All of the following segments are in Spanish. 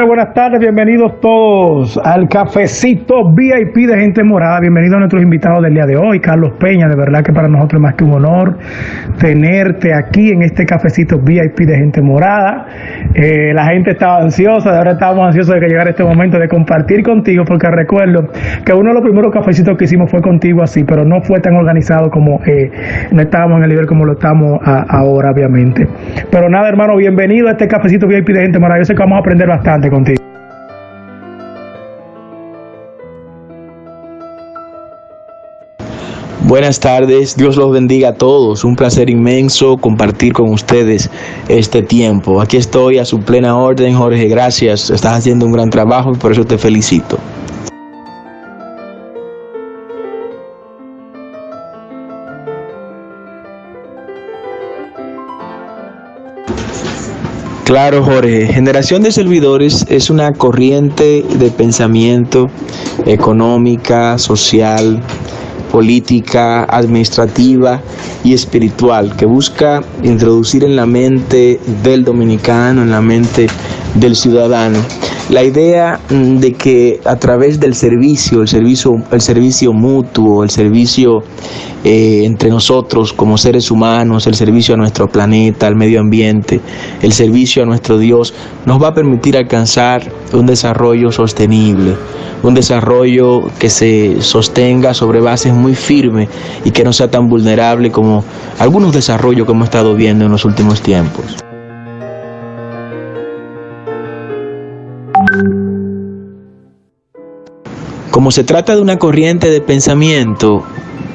Buenas tardes, bienvenidos todos al cafecito VIP de Gente Morada. Bienvenidos a nuestros invitados del día de hoy, Carlos Peña. De verdad que para nosotros es más que un honor tenerte aquí en este cafecito VIP de Gente Morada. La gente estaba ansiosa, de ahora estábamos ansiosos de que llegara este momento de compartir contigo, porque recuerdo que uno de los primeros cafecitos que hicimos fue contigo así, pero no fue tan organizado como no estábamos en el nivel como lo estamos ahora, obviamente. Pero nada, hermano, bienvenido a este cafecito VIP de Gente Morada. Yo sé que vamos a aprender bastante contigo. Buenas tardes, Dios los bendiga a todos, un placer inmenso compartir con ustedes este tiempo. Aquí estoy a su plena orden, Jorge, gracias, estás haciendo un gran trabajo y por eso te felicito. Claro, Jorge, Generación de Servidores es una corriente de pensamiento económica, social, política, administrativa y espiritual que busca introducir en la mente del dominicano, en la mente del ciudadano, la idea de que a través del servicio, el servicio mutuo, el servicio entre nosotros como seres humanos, el servicio a nuestro planeta, al medio ambiente, el servicio a nuestro Dios, nos va a permitir alcanzar un desarrollo sostenible, un desarrollo que se sostenga sobre bases muy firmes y que no sea tan vulnerable como algunos desarrollos que hemos estado viendo en los últimos tiempos. Como se trata de una corriente de pensamiento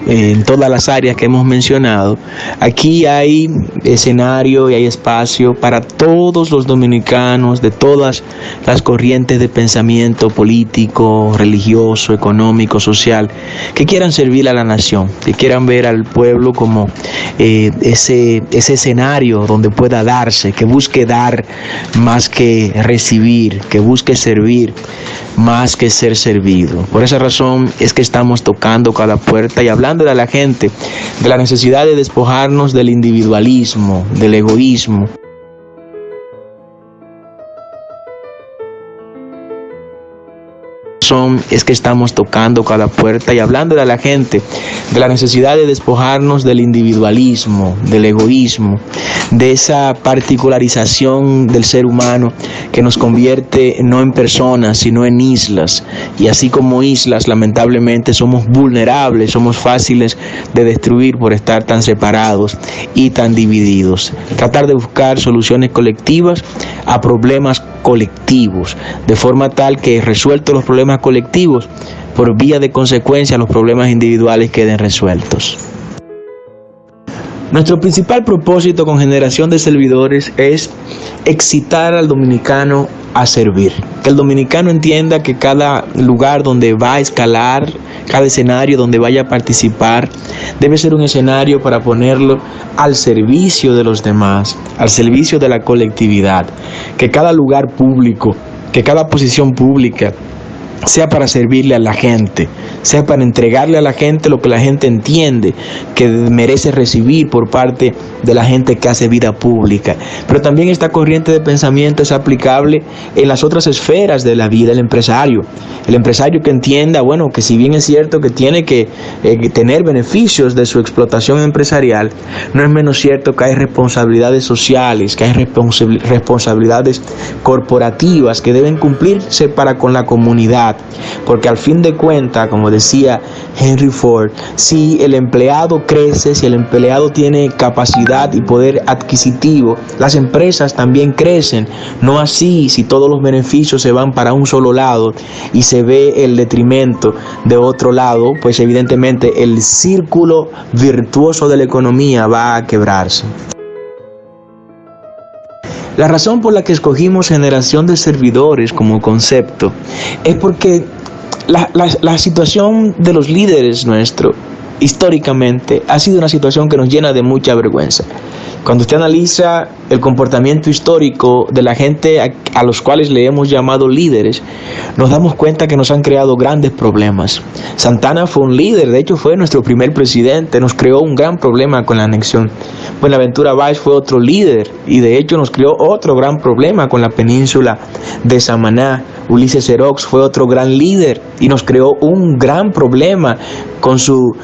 en todas las áreas que hemos mencionado, aquí hay escenario y hay espacio para todos los dominicanos de todas las corrientes de pensamiento político, religioso, económico, social, que quieran servir a la nación, que quieran ver al pueblo como ese escenario donde pueda darse, que busque dar más que recibir, que busque servir más que ser servido. Por esa razón es que estamos tocando cada puerta y hablándole a la gente de la necesidad de despojarnos del individualismo, del egoísmo. Es que estamos tocando cada puerta y hablándole a la gente de la necesidad de despojarnos del individualismo, del egoísmo, de esa particularización del ser humano que nos convierte no en personas, sino en islas. Y así como islas, lamentablemente, somos vulnerables, somos fáciles de destruir por estar tan separados y tan divididos. Tratar de buscar soluciones colectivas a problemas colectivos, de forma tal que resueltos los problemas colectivos, por vía de consecuencia los problemas individuales queden resueltos. Nuestro principal propósito con Generación de Servidores es excitar al dominicano a servir. Que el dominicano entienda que cada lugar donde va a escalar, cada escenario donde vaya a participar, debe ser un escenario para ponerlo al servicio de los demás, al servicio de la colectividad. Que cada lugar público, que cada posición pública sea para servirle a la gente, sea para entregarle a la gente lo que la gente entiende que merece recibir por parte de la gente que hace vida pública. Pero también esta corriente de pensamiento es aplicable en las otras esferas de la vida. El empresario que entienda, bueno, que si bien es cierto que tiene que tener beneficios de su explotación empresarial, no es menos cierto que hay responsabilidades sociales, que hay responsabilidades corporativas que deben cumplirse para con la comunidad. Porque al fin de cuentas, como decía Henry Ford, si el empleado crece, si el empleado tiene capacidad y poder adquisitivo, las empresas también crecen. No así si todos los beneficios se van para un solo lado y se ve el detrimento de otro lado, pues evidentemente el círculo virtuoso de la economía va a quebrarse. La razón por la que escogimos Generación de Servidores como concepto es porque la situación de los líderes nuestros históricamente, ha sido una situación que nos llena de mucha vergüenza. Cuando usted analiza el comportamiento histórico de la gente a los cuales le hemos llamado líderes, nos damos cuenta que nos han creado grandes problemas. Santana fue un líder, de hecho fue nuestro primer presidente, nos creó un gran problema con la anexión. Buenaventura Báez fue otro líder y de hecho nos creó otro gran problema con la península de Samaná. Ulises Serox fue otro gran líder y nos creó un gran problema con su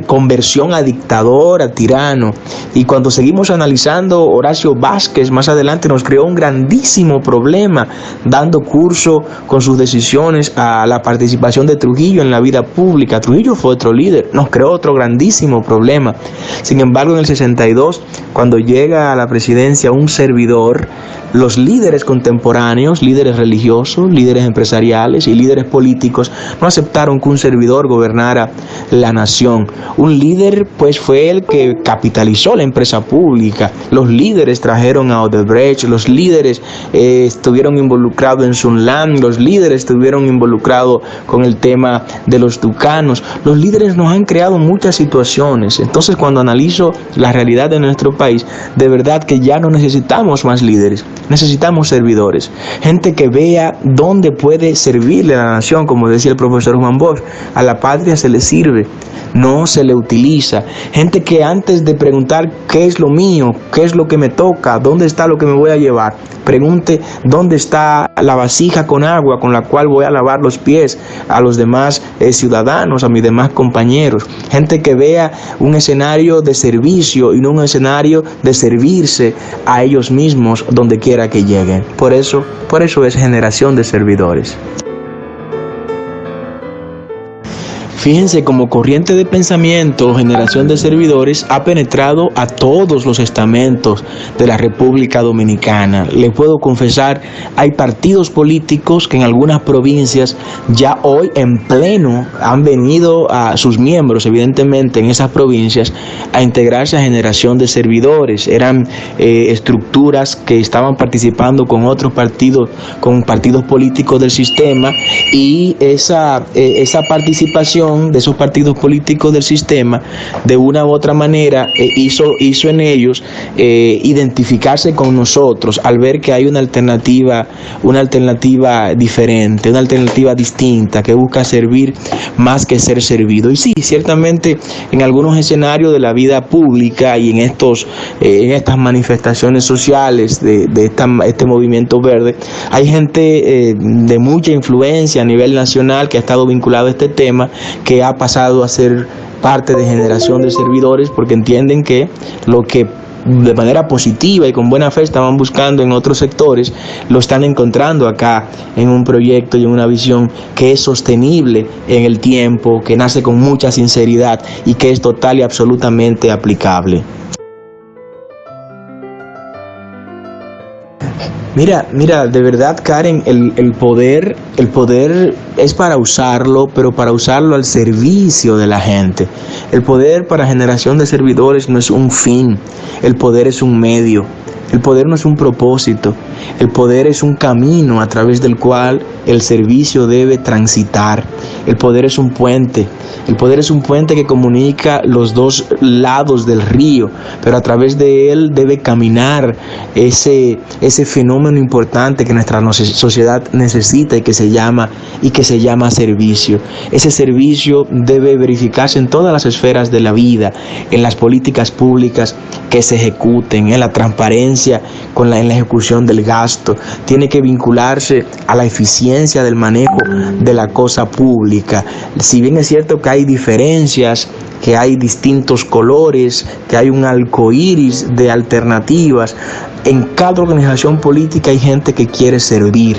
conversión a dictador, a tirano. Y cuando seguimos analizando, Horacio Vázquez más adelante nos creó un grandísimo problema, dando curso con sus decisiones a la participación de Trujillo en la vida pública. Trujillo fue otro líder, nos creó otro grandísimo problema. Sin embargo, en el 62, cuando llega a la presidencia un servidor, los líderes contemporáneos, líderes religiosos, líderes empresariales y líderes políticos no aceptaron que un servidor gobernara la nación. Un líder pues fue el que capitalizó la empresa pública. Los líderes trajeron a Odebrecht, los líderes estuvieron involucrados en Sunland, los líderes estuvieron involucrados con el tema de los tucanos. Los líderes nos han creado muchas situaciones. Entonces, cuando analizo la realidad de nuestro país, de verdad que ya no necesitamos más líderes. Necesitamos servidores, gente que vea dónde puede servirle a la nación, como decía el profesor Juan Bosch. A la patria se le sirve, no se le utiliza. Gente que antes de preguntar qué es lo mío, qué es lo que me toca, dónde está lo que me voy a llevar, pregunte dónde está la vasija con agua con la cual voy a lavar los pies a los demás ciudadanos, a mis demás compañeros. Gente que vea un escenario de servicio y no un escenario de servirse a ellos mismos donde quiera que lleguen. Por eso es generación de servidores. Fíjense, como corriente de pensamiento, generación de servidores ha penetrado a todos los estamentos de la República Dominicana. Les puedo confesar, hay partidos políticos que en algunas provincias ya hoy en pleno han venido a sus miembros, evidentemente en esas provincias, a integrarse a generación de servidores. Eran estructuras que estaban participando con otros partidos, con partidos políticos del sistema, y esa participación de esos partidos políticos del sistema de una u otra manera hizo en ellos identificarse con nosotros al ver que hay una alternativa diferente, una alternativa distinta que busca servir más que ser servido. Y sí, ciertamente en algunos escenarios de la vida pública y en estas manifestaciones sociales de este movimiento verde, hay gente de mucha influencia a nivel nacional que ha estado vinculado a este tema, que ha pasado a ser parte de generación de servidores porque entienden que lo que de manera positiva y con buena fe estaban buscando en otros sectores, lo están encontrando acá en un proyecto y en una visión que es sostenible en el tiempo, que nace con mucha sinceridad y que es total y absolutamente aplicable. Mira, de verdad, Karen, el poder es para usarlo, pero para usarlo al servicio de la gente. El poder para generación de servidores no es un fin, el poder es un medio. El poder no es un propósito, el poder es un camino a través del cual el servicio debe transitar. El poder es un puente que comunica los dos lados del río, pero a través de él debe caminar ese fenómeno importante que nuestra sociedad necesita y que se llama servicio. Ese servicio debe verificarse en todas las esferas de la vida, en las políticas públicas que se ejecuten, en la transparencia en la ejecución del gasto. Tiene que vincularse a la eficiencia del manejo de la cosa pública. Si bien es cierto que hay diferencias, que hay distintos colores, que hay un arcoíris de alternativas, en cada organización política hay gente que quiere servir,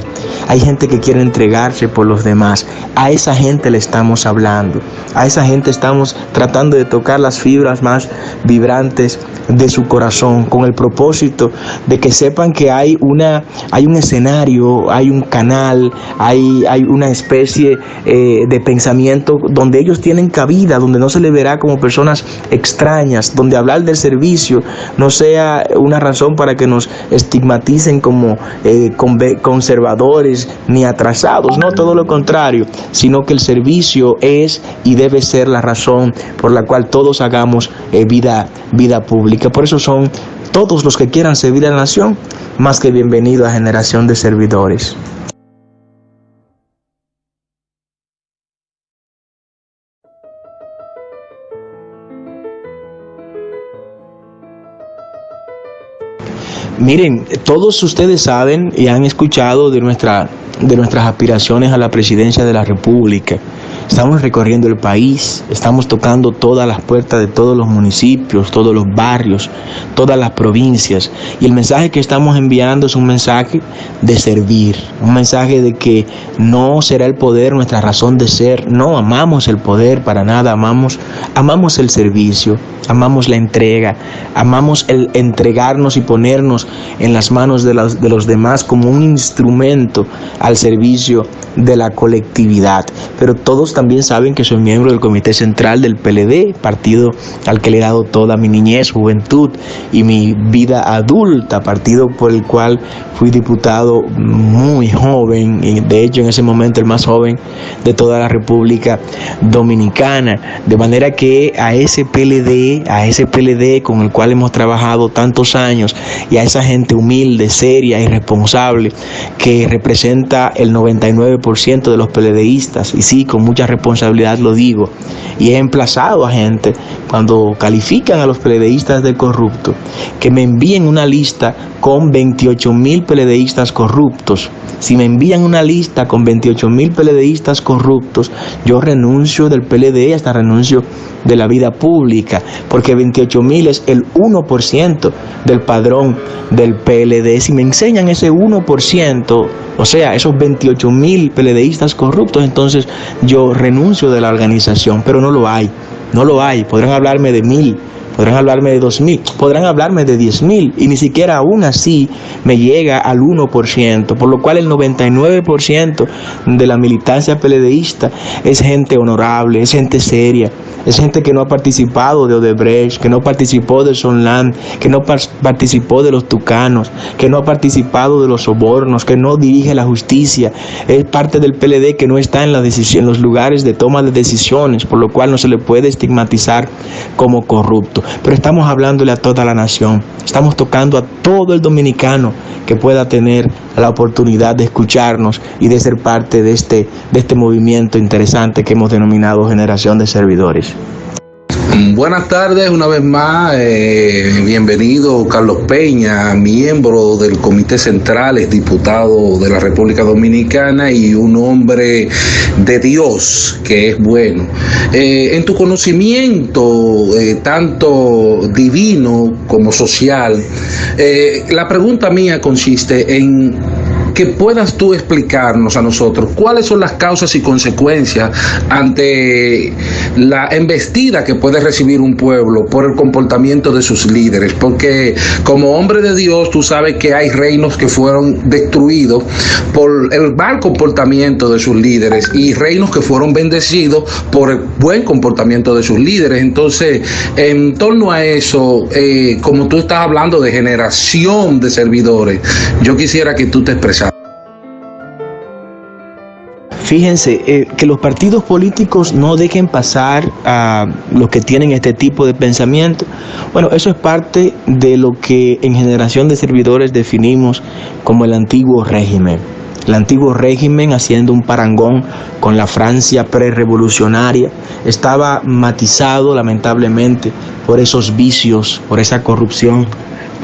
hay gente que quiere entregarse por los demás. A esa gente le estamos hablando, a esa gente estamos tratando de tocar las fibras más vibrantes de su corazón, con el propósito de que sepan que hay un escenario, hay un canal, hay una especie de pensamiento donde ellos tienen cabida, donde no se le verá ya como personas extrañas, donde hablar del servicio no sea una razón para que nos estigmaticen como conservadores ni atrasados, no, todo lo contrario, sino que el servicio es y debe ser la razón por la cual todos hagamos vida pública. Por eso son todos los que quieran servir a la nación más que bienvenidos a Generación de Servidores. Miren, todos ustedes saben y han escuchado de nuestras aspiraciones a la presidencia de la República. Estamos recorriendo el país, estamos tocando todas las puertas de todos los municipios, todos los barrios, todas las provincias. Y el mensaje que estamos enviando es un mensaje de servir, un mensaje de que no será el poder nuestra razón de ser. No amamos el poder para nada, amamos el servicio, amamos la entrega, amamos el entregarnos y ponernos en las manos de los demás como un instrumento al servicio de la colectividad. Pero todos también saben que soy miembro del Comité Central del PLD, partido al que le he dado toda mi niñez, juventud y mi vida adulta, partido por el cual fui diputado muy joven, y de hecho en ese momento el más joven de toda la República Dominicana. De manera que a ese PLD con el cual hemos trabajado tantos años, y a esa gente humilde, seria y responsable que representa el 99% de los PLDistas, y sí, con mucha responsabilidad lo digo, y he emplazado a gente, cuando califican a los PLDistas de corruptos, que me envíen una lista con 28,000 PLDistas corruptos. Si me envían una lista con 28,000 PLDistas corruptos, yo renuncio del PLD, hasta renuncio de la vida pública, porque 28,000 es el 1% del padrón del PLD. Si me enseñan ese 1%, o sea, esos 28,000 PLDistas corruptos, entonces yo renuncio de la organización. Pero no lo hay. Podrán hablarme de 1,000, podrán hablarme de 2,000, podrán hablarme de 10,000, y ni siquiera aún así me llega al 1%, por lo cual el 99% de la militancia PLDista es gente honorable, es gente seria, es gente que no ha participado de Odebrecht, que no participó de Sonland, que no participó de los tucanos, que no ha participado de los sobornos, que no dirige la justicia, es parte del PLD que no está en los lugares de toma de decisiones, por lo cual no se le puede estigmatizar como corrupto. Pero estamos hablándole a toda la nación, estamos tocando a todo el dominicano que pueda tener la oportunidad de escucharnos y de ser parte de este movimiento interesante que hemos denominado Generación de Servidores. Buenas tardes, una vez más, bienvenido Carlos Peña, miembro del Comité Central, es diputado de la República Dominicana y un hombre de Dios que es bueno. En tu conocimiento, tanto divino como social, la pregunta mía consiste en que puedas tú explicarnos a nosotros cuáles son las causas y consecuencias ante la embestida que puede recibir un pueblo por el comportamiento de sus líderes, porque como hombre de Dios tú sabes que hay reinos que fueron destruidos por el mal comportamiento de sus líderes y reinos que fueron bendecidos por el buen comportamiento de sus líderes. Entonces, en torno a eso, como tú estás hablando de generación de servidores, yo quisiera que tú te expresaras. Fíjense, que los partidos políticos no dejen pasar a los que tienen este tipo de pensamiento. Bueno, eso es parte de lo que en Generación de Servidores definimos como el antiguo régimen. El antiguo régimen, haciendo un parangón con la Francia prerevolucionaria, estaba matizado lamentablemente por esos vicios, por esa corrupción,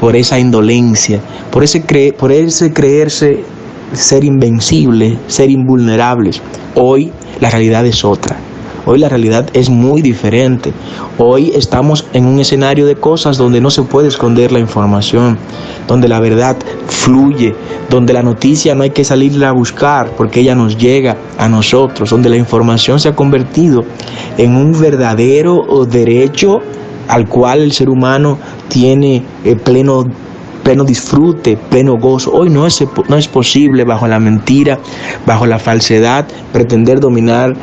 por esa indolencia, por ese creerse ser invencibles, ser invulnerables. Hoy la realidad es otra. Hoy la realidad es muy diferente. Hoy estamos en un escenario de cosas donde no se puede esconder la información, donde la verdad fluye, donde la noticia no hay que salirla a buscar porque ella nos llega a nosotros, donde la información se ha convertido en un verdadero derecho al cual el ser humano tiene pleno pleno disfrute, pleno gozo. Hoy no es posible bajo la mentira, bajo la falsedad, pretender dominar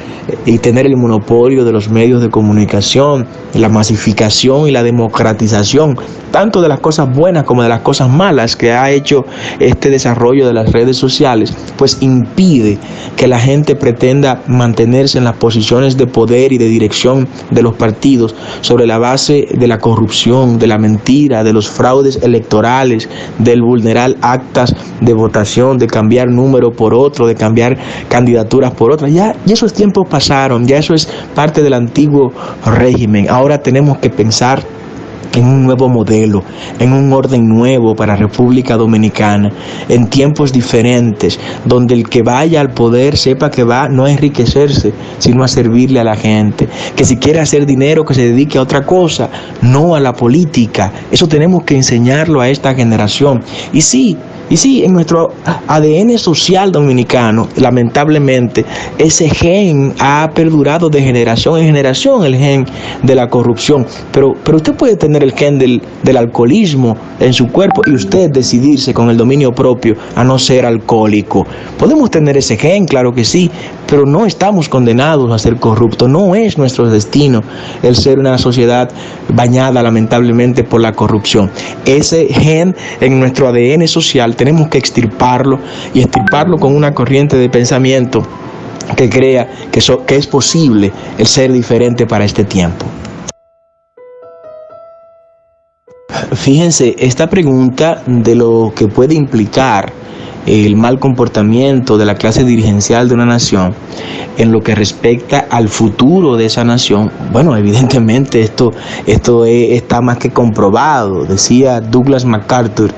y tener el monopolio de los medios de comunicación, la masificación y la democratización, tanto de las cosas buenas como de las cosas malas que ha hecho este desarrollo de las redes sociales, pues impide que la gente pretenda mantenerse en las posiciones de poder y de dirección de los partidos sobre la base de la corrupción, de la mentira, de los fraudes electorales, del vulnerar actas de votación, de cambiar número por otro, de cambiar candidaturas por otras. Ya esos tiempos pasaron, ya eso es parte del antiguo régimen. Ahora tenemos que pensar en un nuevo modelo, en un orden nuevo para República Dominicana, en tiempos diferentes, donde el que vaya al poder sepa que va no a enriquecerse, sino a servirle a la gente, que si quiere hacer dinero que se dedique a otra cosa, no a la política. Eso tenemos que enseñarlo a esta generación. Y sí, en nuestro ADN social dominicano, lamentablemente, ese gen ha perdurado de generación en generación, el gen de la corrupción. Pero usted puede tener el gen del alcoholismo en su cuerpo y usted decidirse con el dominio propio a no ser alcohólico. Podemos tener ese gen, claro que sí, pero no estamos condenados a ser corruptos. No es nuestro destino el ser una sociedad bañada lamentablemente por la corrupción. Ese gen en nuestro ADN social tenemos que extirparlo y extirparlo con una corriente de pensamiento que crea que es posible el ser diferente para este tiempo. Fíjense, esta pregunta de lo que puede implicar el mal comportamiento de la clase dirigencial de una nación en lo que respecta al futuro de esa nación, bueno, evidentemente esto está más que comprobado. Decía Douglas MacArthur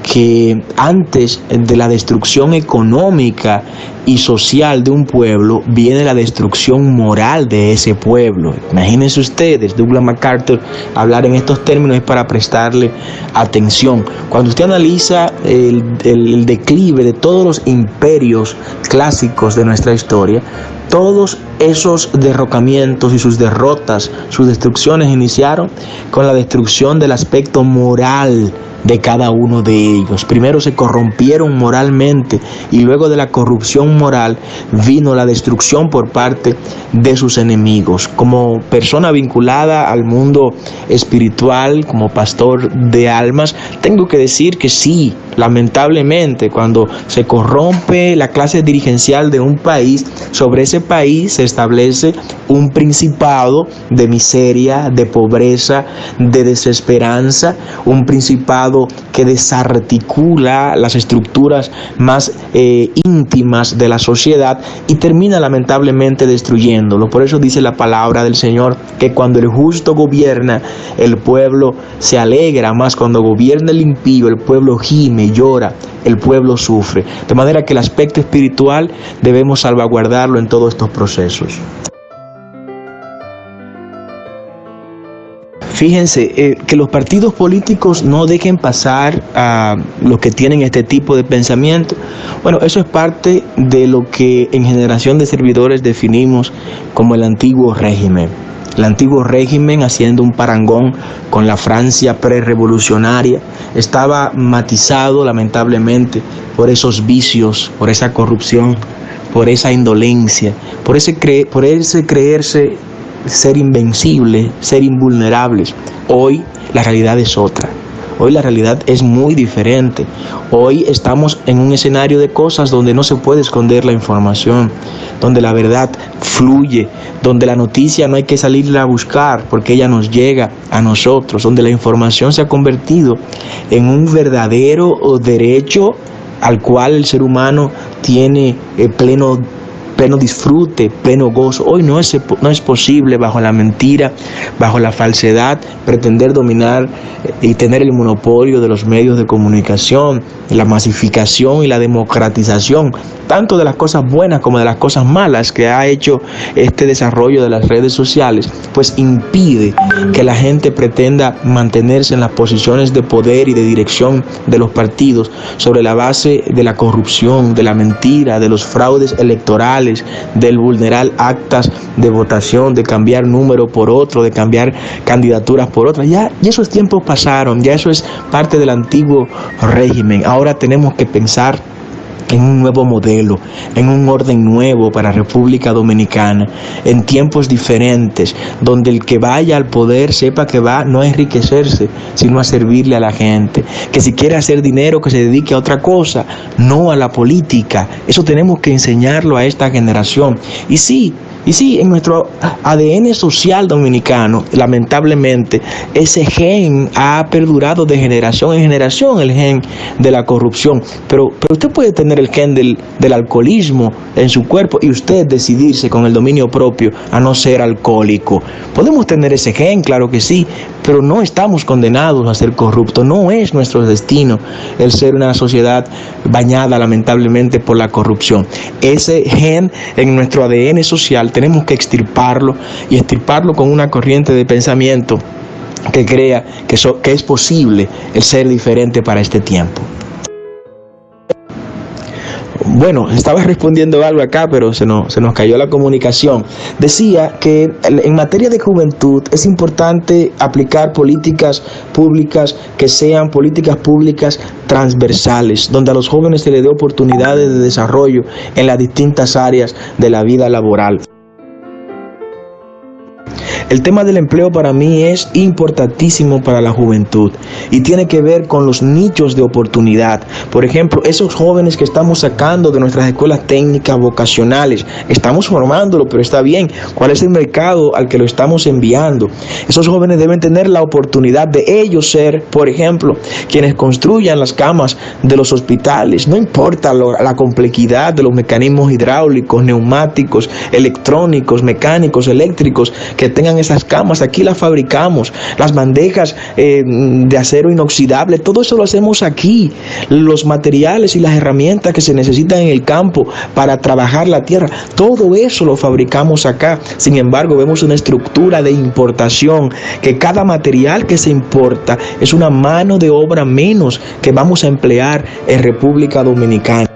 que antes de la destrucción económica y social de un pueblo viene la destrucción moral de ese pueblo. Imagínense ustedes, Douglas MacArthur hablar en estos términos es para prestarle atención. Cuando usted analiza el declive de todos los imperios clásicos de nuestra historia, todos esos derrocamientos y sus derrotas, sus destrucciones iniciaron con la destrucción del aspecto moral de cada uno de ellos. Primero se corrompieron moralmente y luego de la corrupción moral vino la destrucción por parte de sus enemigos. Como persona vinculada al mundo espiritual, como pastor de almas, tengo que decir que sí, lamentablemente, cuando se corrompe la clase dirigencial de un país, sobre ese país se establece un principado de miseria, de pobreza, de desesperanza, un principado que desarticula las estructuras más íntimas de la sociedad y termina lamentablemente destruyéndolo. Por eso dice la palabra del Señor que cuando el justo gobierna, el pueblo se alegra, más cuando gobierna el impío, el pueblo gime, llora, el pueblo sufre. De manera que el aspecto espiritual debemos salvaguardarlo en todos estos procesos. Fíjense, que los partidos políticos no dejen pasar a los que tienen este tipo de pensamiento. Bueno, eso es parte de lo que en Generación de Servidores definimos como el antiguo régimen. El antiguo régimen, haciendo un parangón con la Francia prerevolucionaria, estaba matizado lamentablemente por esos vicios, por esa corrupción, por esa indolencia, por ese creerse ser invencibles, ser invulnerables. Hoy la realidad es otra. Hoy la realidad es muy diferente. Hoy estamos en un escenario de cosas donde no se puede esconder la información, donde la verdad fluye, donde la noticia no hay que salirla a buscar porque ella nos llega a nosotros, donde la información se ha convertido en un verdadero derecho al cual el ser humano tiene pleno disfrute, pleno gozo. Hoy no es posible bajo la mentira, bajo la falsedad, pretender dominar y tener el monopolio de los medios de comunicación, la masificación y la democratización, tanto de las cosas buenas como de las cosas malas que ha hecho este desarrollo de las redes sociales, pues impide que la gente pretenda mantenerse en las posiciones de poder y de dirección de los partidos sobre la base de la corrupción, de la mentira, de los fraudes electorales, del vulnerar actas de votación, de cambiar número por otro, de cambiar candidaturas por otras. Ya esos tiempos pasaron, ya eso es parte del antiguo régimen. Ahora tenemos que pensar en un nuevo modelo, en un orden nuevo para República Dominicana, en tiempos diferentes, donde el que vaya al poder sepa que va no a enriquecerse, sino a servirle a la gente, que si quiere hacer dinero que se dedique a otra cosa, no a la política. Eso tenemos que enseñarlo a esta generación. Y sí, en nuestro ADN social dominicano, lamentablemente, ese gen ha perdurado de generación en generación, el gen de la corrupción. Pero usted puede tener el gen del alcoholismo en su cuerpo y usted decidirse con el dominio propio a no ser alcohólico. Podemos tener ese gen, claro que sí, pero no estamos condenados a ser corruptos. No es nuestro destino el ser una sociedad bañada lamentablemente por la corrupción. Ese gen en nuestro ADN social tenemos que extirparlo y extirparlo con una corriente de pensamiento que crea que es posible el ser diferente para este tiempo. Bueno, estaba respondiendo algo acá, pero se nos cayó la comunicación. Decía que en materia de juventud es importante aplicar políticas públicas que sean políticas públicas transversales, donde a los jóvenes se les dé oportunidades de desarrollo en las distintas áreas de la vida laboral. El tema del empleo para mí es importantísimo para la juventud y tiene que ver con los nichos de oportunidad. Por ejemplo, esos jóvenes que estamos sacando de nuestras escuelas técnicas vocacionales, estamos formándolos, pero está bien. ¿Cuál es el mercado al que lo estamos enviando? Esos jóvenes deben tener la oportunidad de ellos ser, por ejemplo, quienes construyan las camas de los hospitales. No importa la complejidad de los mecanismos hidráulicos, neumáticos, electrónicos, mecánicos, eléctricos que tengan esas camas, aquí las fabricamos. Las bandejas de acero inoxidable, todo eso lo hacemos aquí. Los materiales y las herramientas que se necesitan en el campo para trabajar la tierra, todo eso lo fabricamos acá. Sin embargo, vemos una estructura de importación, que cada material que se importa es una mano de obra menos que vamos a emplear en República Dominicana.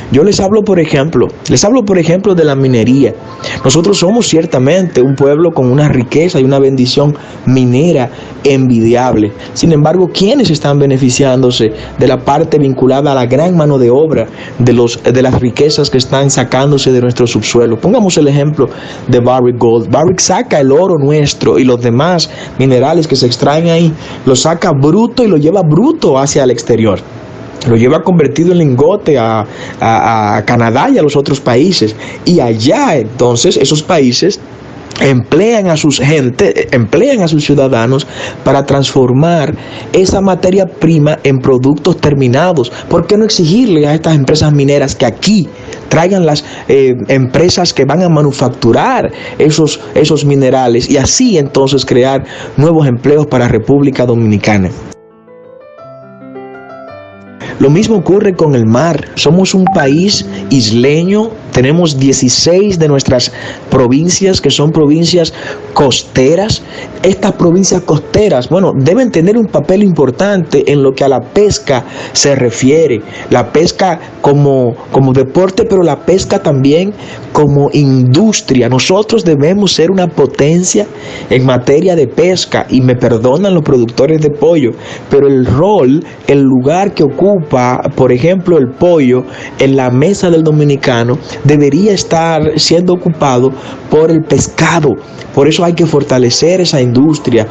Yo les hablo, por ejemplo, de la minería. Nosotros somos ciertamente un pueblo con una riqueza y una bendición minera envidiable. Sin embargo, ¿quiénes están beneficiándose de la parte vinculada a la gran mano de obra de las riquezas que están sacándose de nuestro subsuelo? Pongamos el ejemplo de Barrick Gold. Barrick saca el oro nuestro y los demás minerales que se extraen ahí, lo saca bruto y lo lleva bruto hacia el exterior. Lo lleva convertido en lingote a Canadá y a los otros países. Y allá entonces esos países emplean a sus ciudadanos para transformar esa materia prima en productos terminados. ¿Por qué no exigirle a estas empresas mineras que aquí traigan las empresas que van a manufacturar esos minerales y así entonces crear nuevos empleos para República Dominicana? Lo mismo ocurre con el mar. Somos un país isleño, tenemos 16 de nuestras provincias que son provincias costeras. Estas provincias costeras, deben tener un papel importante en lo que a la pesca se refiere. La pesca como deporte, pero la pesca también como industria. Nosotros debemos ser una potencia en materia de pesca, y me perdonan los productores de pollo, pero el lugar que ocupa, por ejemplo, el pollo en la mesa del dominicano debería estar siendo ocupado por el pescado. Por eso hay que fortalecer esa industria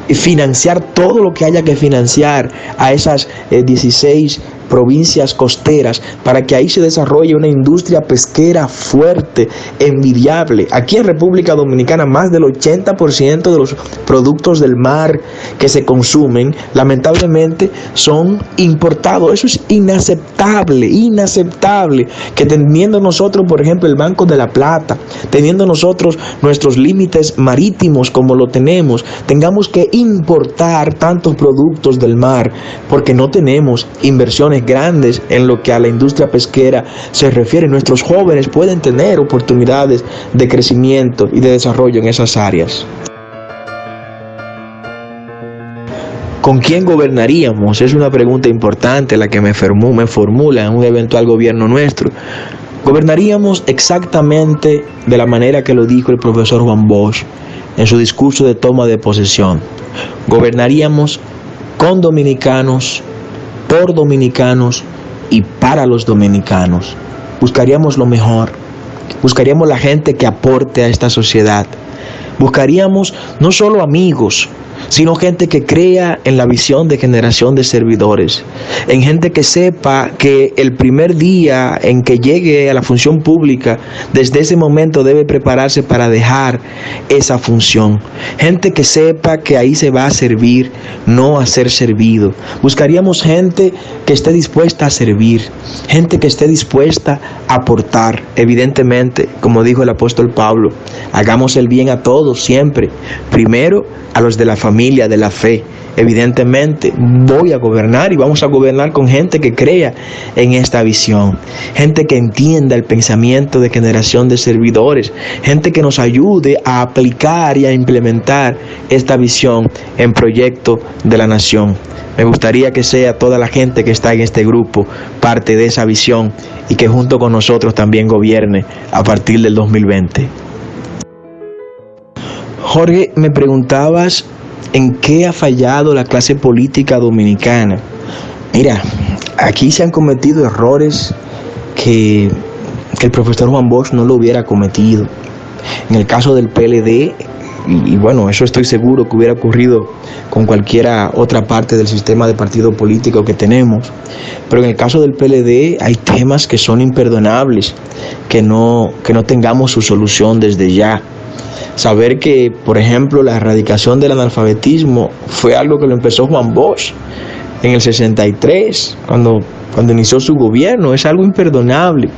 y financiar todo lo que haya que financiar a esas 16 provincias costeras, para que ahí se desarrolle una industria pesquera fuerte, envidiable. Aquí en República Dominicana más del 80% de los productos del mar que se consumen lamentablemente son importados. Eso es inaceptable que teniendo nosotros, por ejemplo, el Banco de la Plata, teniendo nosotros nuestros límites marítimos como lo tenemos, tengamos que importar tantos productos del mar porque no tenemos inversiones grandes en lo que a la industria pesquera se refiere. Nuestros jóvenes pueden tener oportunidades de crecimiento y de desarrollo en esas áreas. ¿Con quién gobernaríamos? Es una pregunta importante la que me formula en un eventual gobierno nuestro. Gobernaríamos exactamente de la manera que lo dijo el profesor Juan Bosch en su discurso de toma de posesión. Gobernaríamos con dominicanos, por dominicanos y para los dominicanos. Buscaríamos lo mejor, buscaríamos la gente que aporte a esta sociedad. Buscaríamos no solo amigos, sino gente que crea en la visión de generación de servidores, en gente que sepa que el primer día en que llegue a la función pública, desde ese momento debe prepararse para dejar esa función, gente que sepa que ahí se va a servir, no a ser servido. Buscaríamos gente que esté dispuesta a servir, gente que esté dispuesta a aportar. Evidentemente, como dijo el apóstol Pablo, hagamos el bien a todos siempre, primero a los de la familia de la fe. Evidentemente voy a gobernar y vamos a gobernar con gente que crea en esta visión, gente que entienda el pensamiento de generación de servidores, gente que nos ayude a aplicar y a implementar esta visión en proyecto de la nación. Me gustaría que sea toda la gente que está en este grupo parte de esa visión y que junto con nosotros también gobierne a partir del 2020. Jorge, me preguntabas en qué ha fallado la clase política dominicana. Mira, aquí se han cometido errores que el profesor Juan Bosch no lo hubiera cometido. En el caso del PLD, y bueno, eso estoy seguro que hubiera ocurrido con cualquiera otra parte del sistema de partido político que tenemos, pero en el caso del PLD hay temas que son imperdonables, que no tengamos su solución desde ya. Saber que, por ejemplo, la erradicación del analfabetismo fue algo que lo empezó Juan Bosch en el 63, cuando inició su gobierno, es algo imperdonable.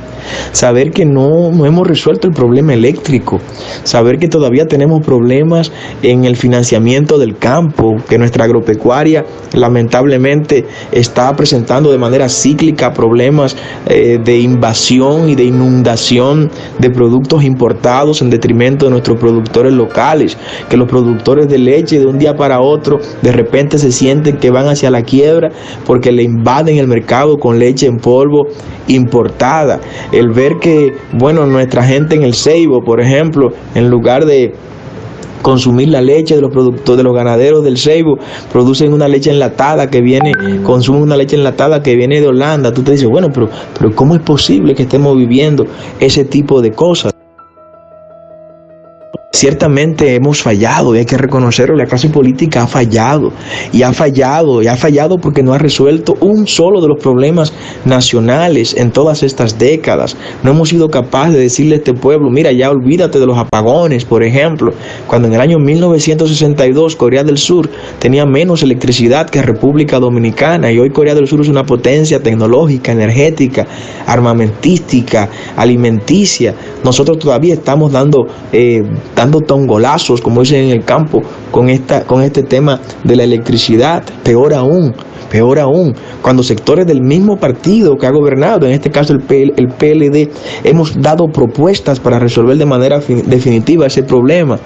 Saber que no hemos resuelto el problema eléctrico, saber que todavía tenemos problemas en el financiamiento del campo, que nuestra agropecuaria lamentablemente está presentando de manera cíclica problemas de invasión y de inundación de productos importados en detrimento de nuestros productores locales, que los productores de leche de un día para otro de repente se sienten que van hacia la quiebra porque le invaden el mercado con leche en polvo importada. El ver que, bueno, nuestra gente en el Ceibo, por ejemplo, en lugar de consumir la leche de los productores, de los ganaderos del Ceibo, producen una leche enlatada que viene, consumen una leche enlatada que viene de Holanda. Tú te dices, bueno, pero ¿cómo es posible que estemos viviendo ese tipo de cosas? Ciertamente hemos fallado y hay que reconocerlo, la clase política ha fallado porque no ha resuelto un solo de los problemas nacionales en todas estas décadas. No hemos sido capaces de decirle a este pueblo, mira, ya olvídate de los apagones, por ejemplo, cuando en el año 1962 Corea del Sur tenía menos electricidad que República Dominicana, y hoy Corea del Sur es una potencia tecnológica, energética, armamentística, alimenticia. Nosotros todavía estamos dando tongolazos, como dicen en el campo, con este tema de la electricidad. Peor aún, cuando sectores del mismo partido que ha gobernado, en este caso el PLD, hemos dado propuestas para resolver de manera definitiva ese problema.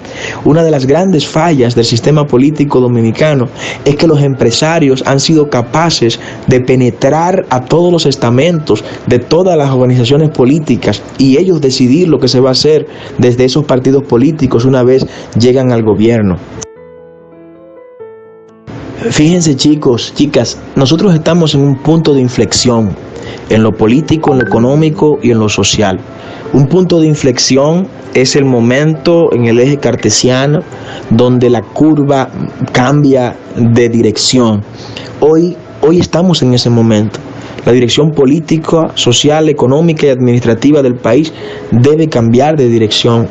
Una de las grandes fallas del sistema político dominicano es que los empresarios han sido capaces de penetrar a todos los estamentos de todas las organizaciones políticas y ellos decidir lo que se va a hacer desde esos partidos políticos una vez llegan al gobierno. Fíjense, chicos, chicas, nosotros estamos en un punto de inflexión en lo político, en lo económico y en lo social. Un punto de inflexión es el momento en el eje cartesiano donde la curva cambia de dirección. Hoy estamos en ese momento. La dirección política, social, económica y administrativa del país debe cambiar de dirección.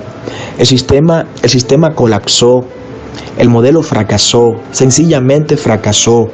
El sistema colapsó, el modelo fracasó, sencillamente fracasó.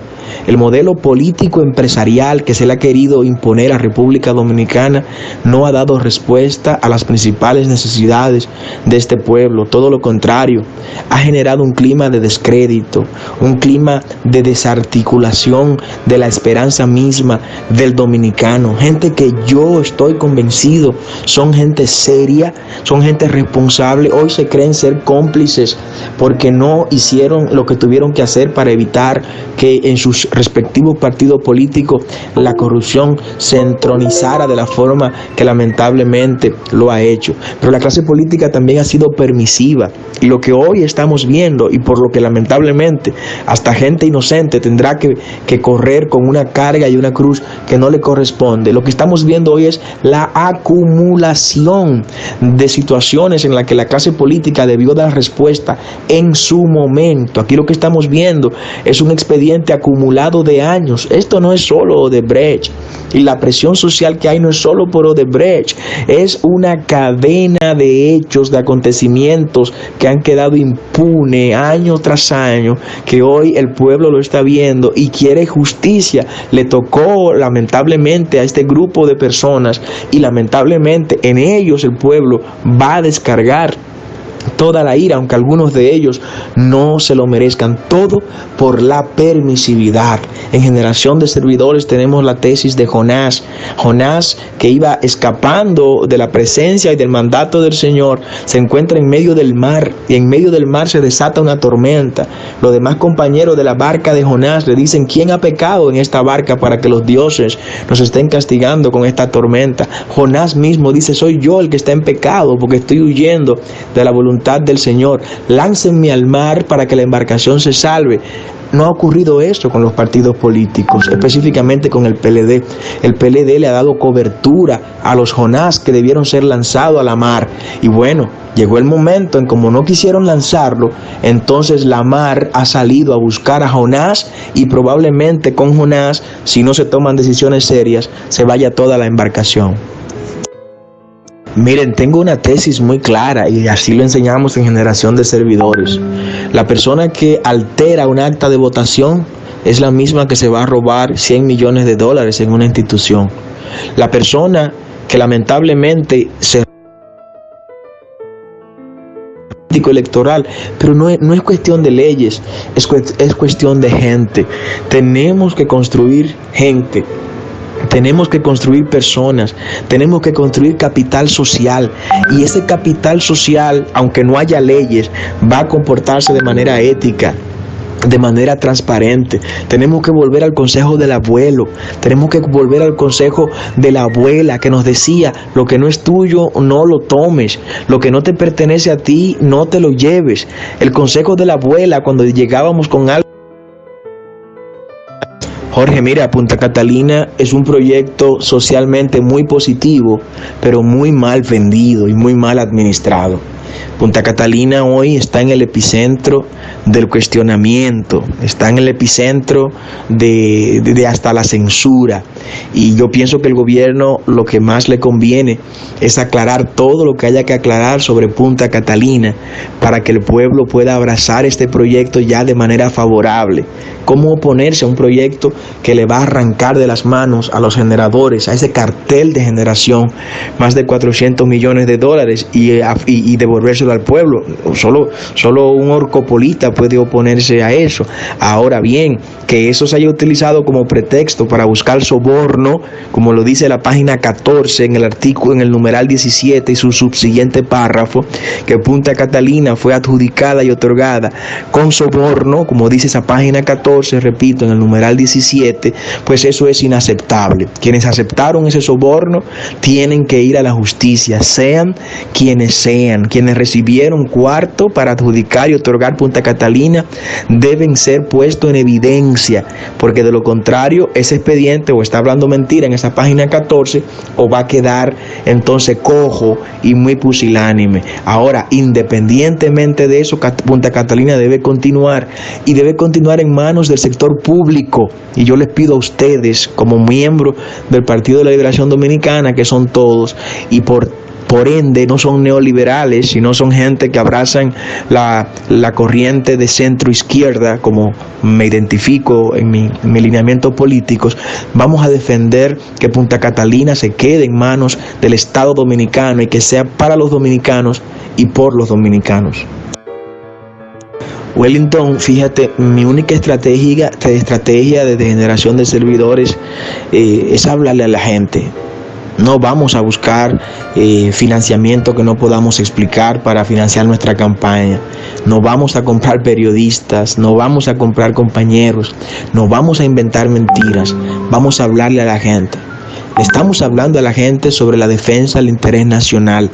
El modelo político empresarial que se le ha querido imponer a República Dominicana no ha dado respuesta a las principales necesidades de este pueblo. Todo lo contrario, ha generado un clima de descrédito, un clima de desarticulación de la esperanza misma del dominicano. Gente que yo estoy convencido son gente seria, son gente responsable. Hoy se creen ser cómplices porque no hicieron lo que tuvieron que hacer para evitar que en sus respectivos partidos políticos la corrupción se entronizara de la forma que lamentablemente lo ha hecho. Pero la clase política también ha sido permisiva, y lo que hoy estamos viendo, y por lo que lamentablemente hasta gente inocente tendrá que correr con una carga y una cruz que no le corresponde, lo que estamos viendo hoy es la acumulación de situaciones en las que la clase política debió dar respuesta en su momento. Aquí lo que estamos viendo es un expediente acumulado de años. Esto no es solo Odebrecht, y la presión social que hay no es solo por Odebrecht, es una cadena de hechos, de acontecimientos que han quedado impunes año tras año, que hoy el pueblo lo está viendo y quiere justicia. Le tocó lamentablemente a este grupo de personas, y lamentablemente en ellos el pueblo va a descargar toda la ira, aunque algunos de ellos no se lo merezcan, todo por la permisividad. En Generación de Servidores tenemos la tesis de Jonás, que iba escapando de la presencia y del mandato del Señor, se encuentra en medio del mar, y en medio del mar se desata una tormenta. Los demás compañeros de la barca de Jonás le dicen: ¿quién ha pecado en esta barca para que los dioses nos estén castigando con esta tormenta? Jonás mismo dice: soy yo el que está en pecado, porque estoy huyendo de la voluntad del Señor. Láncenme al mar para que la embarcación se salve. No ha ocurrido eso con los partidos políticos, específicamente con el PLD. El PLD le ha dado cobertura a los Jonás que debieron ser lanzados a la mar. Y bueno, llegó el momento en como no quisieron lanzarlo, entonces la mar ha salido a buscar a Jonás, y probablemente con Jonás, si no se toman decisiones serias, se vaya toda la embarcación. Miren, tengo una tesis muy clara, y así lo enseñamos en Generación de Servidores. La persona que altera un acta de votación es la misma que se va a robar $100 millones en una institución. La persona que lamentablemente se electoral, pero no es cuestión de leyes, es cuestión de gente. Tenemos que construir gente. Tenemos que construir personas, tenemos que construir capital social, y ese capital social, aunque no haya leyes, va a comportarse de manera ética, de manera transparente. Tenemos que volver al consejo del abuelo, tenemos que volver al consejo de la abuela, que nos decía: lo que no es tuyo no lo tomes, lo que no te pertenece a ti no te lo lleves. El consejo de la abuela cuando llegábamos con algo. Jorge, mira, Punta Catalina es un proyecto socialmente muy positivo, pero muy mal vendido y muy mal administrado. Punta Catalina hoy está en el epicentro del cuestionamiento, está en el epicentro de hasta la censura, y yo pienso que el gobierno lo que más le conviene es aclarar todo lo que haya que aclarar sobre Punta Catalina para que el pueblo pueda abrazar este proyecto ya de manera favorable. ¿Cómo oponerse a un proyecto que le va a arrancar de las manos a los generadores, a ese cartel de generación, más de $400 millones y devolvérselo al pueblo? Solo un orcopolita puede oponerse a eso. Ahora bien, que eso se haya utilizado como pretexto para buscar soborno, como lo dice la página 14 en el artículo, en el numeral 17 y su subsiguiente párrafo, que Punta Catalina fue adjudicada y otorgada con soborno, como dice esa página 14, repito, en el numeral 17, pues eso es inaceptable. Quienes aceptaron ese soborno tienen que ir a la justicia, sean quienes quienes recibieron cuarto para adjudicar y otorgar Punta Catalina deben ser puestos en evidencia, porque de lo contrario ese expediente o está hablando mentira en esa página 14 o va a quedar entonces cojo y muy pusilánime. Ahora, independientemente de eso, Punta Catalina debe continuar y debe continuar en manos del sector público, y yo les pido a ustedes como miembros del Partido de la Liberación Dominicana, que son todos, y por ende no son neoliberales, sino son gente que abrazan la corriente de centro izquierda, como me identifico en mi lineamiento políticos. Vamos a defender que Punta Catalina se quede en manos del Estado dominicano y que sea para los dominicanos y por los dominicanos. Wellington, fíjate, mi única estrategia de generación de servidores es hablarle a la gente. No vamos a buscar financiamiento que no podamos explicar para financiar nuestra campaña. No vamos a comprar periodistas, no vamos a comprar compañeros, no vamos a inventar mentiras. Vamos a hablarle a la gente. Estamos hablando a la gente sobre la defensa del interés nacional,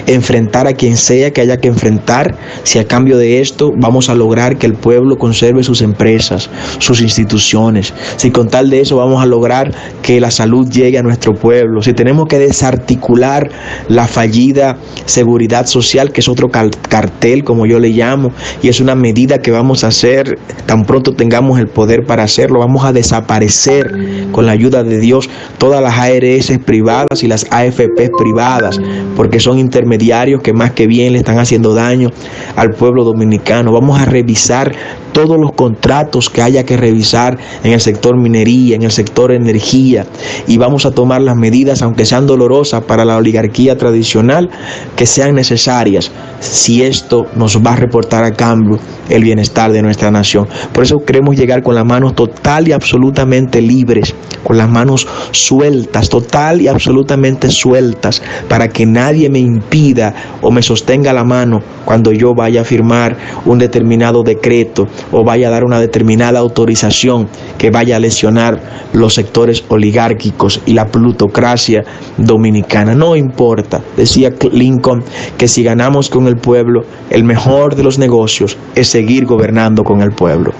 enfrentar a quien sea que haya que enfrentar, si a cambio de esto vamos a lograr que el pueblo conserve sus empresas, sus instituciones, si con tal de eso vamos a lograr que la salud llegue a nuestro pueblo, si tenemos que desarticular la fallida seguridad social, que es otro cartel como yo le llamo, y es una medida que vamos a hacer tan pronto tengamos el poder para hacerlo. Vamos a desaparecer con la ayuda de Dios todas las ARS privadas y las AFP privadas, porque son intermediarios que más que bien le están haciendo daño al pueblo dominicano. Vamos a revisar todos los contratos que haya que revisar en el sector minería, en el sector energía, y vamos a tomar las medidas, aunque sean dolorosas para la oligarquía tradicional, que sean necesarias, si esto nos va a reportar a cambio el bienestar de nuestra nación. Por eso queremos llegar con las manos total y absolutamente libres, con las manos sueltas, total y absolutamente sueltas, para que nadie me impida o me sostenga la mano cuando yo vaya a firmar un determinado decreto o vaya a dar una determinada autorización que vaya a lesionar los sectores oligárquicos y la plutocracia dominicana. No importa, decía Lincoln, que si ganamos con el pueblo, el mejor de los negocios es seguir gobernando con el pueblo.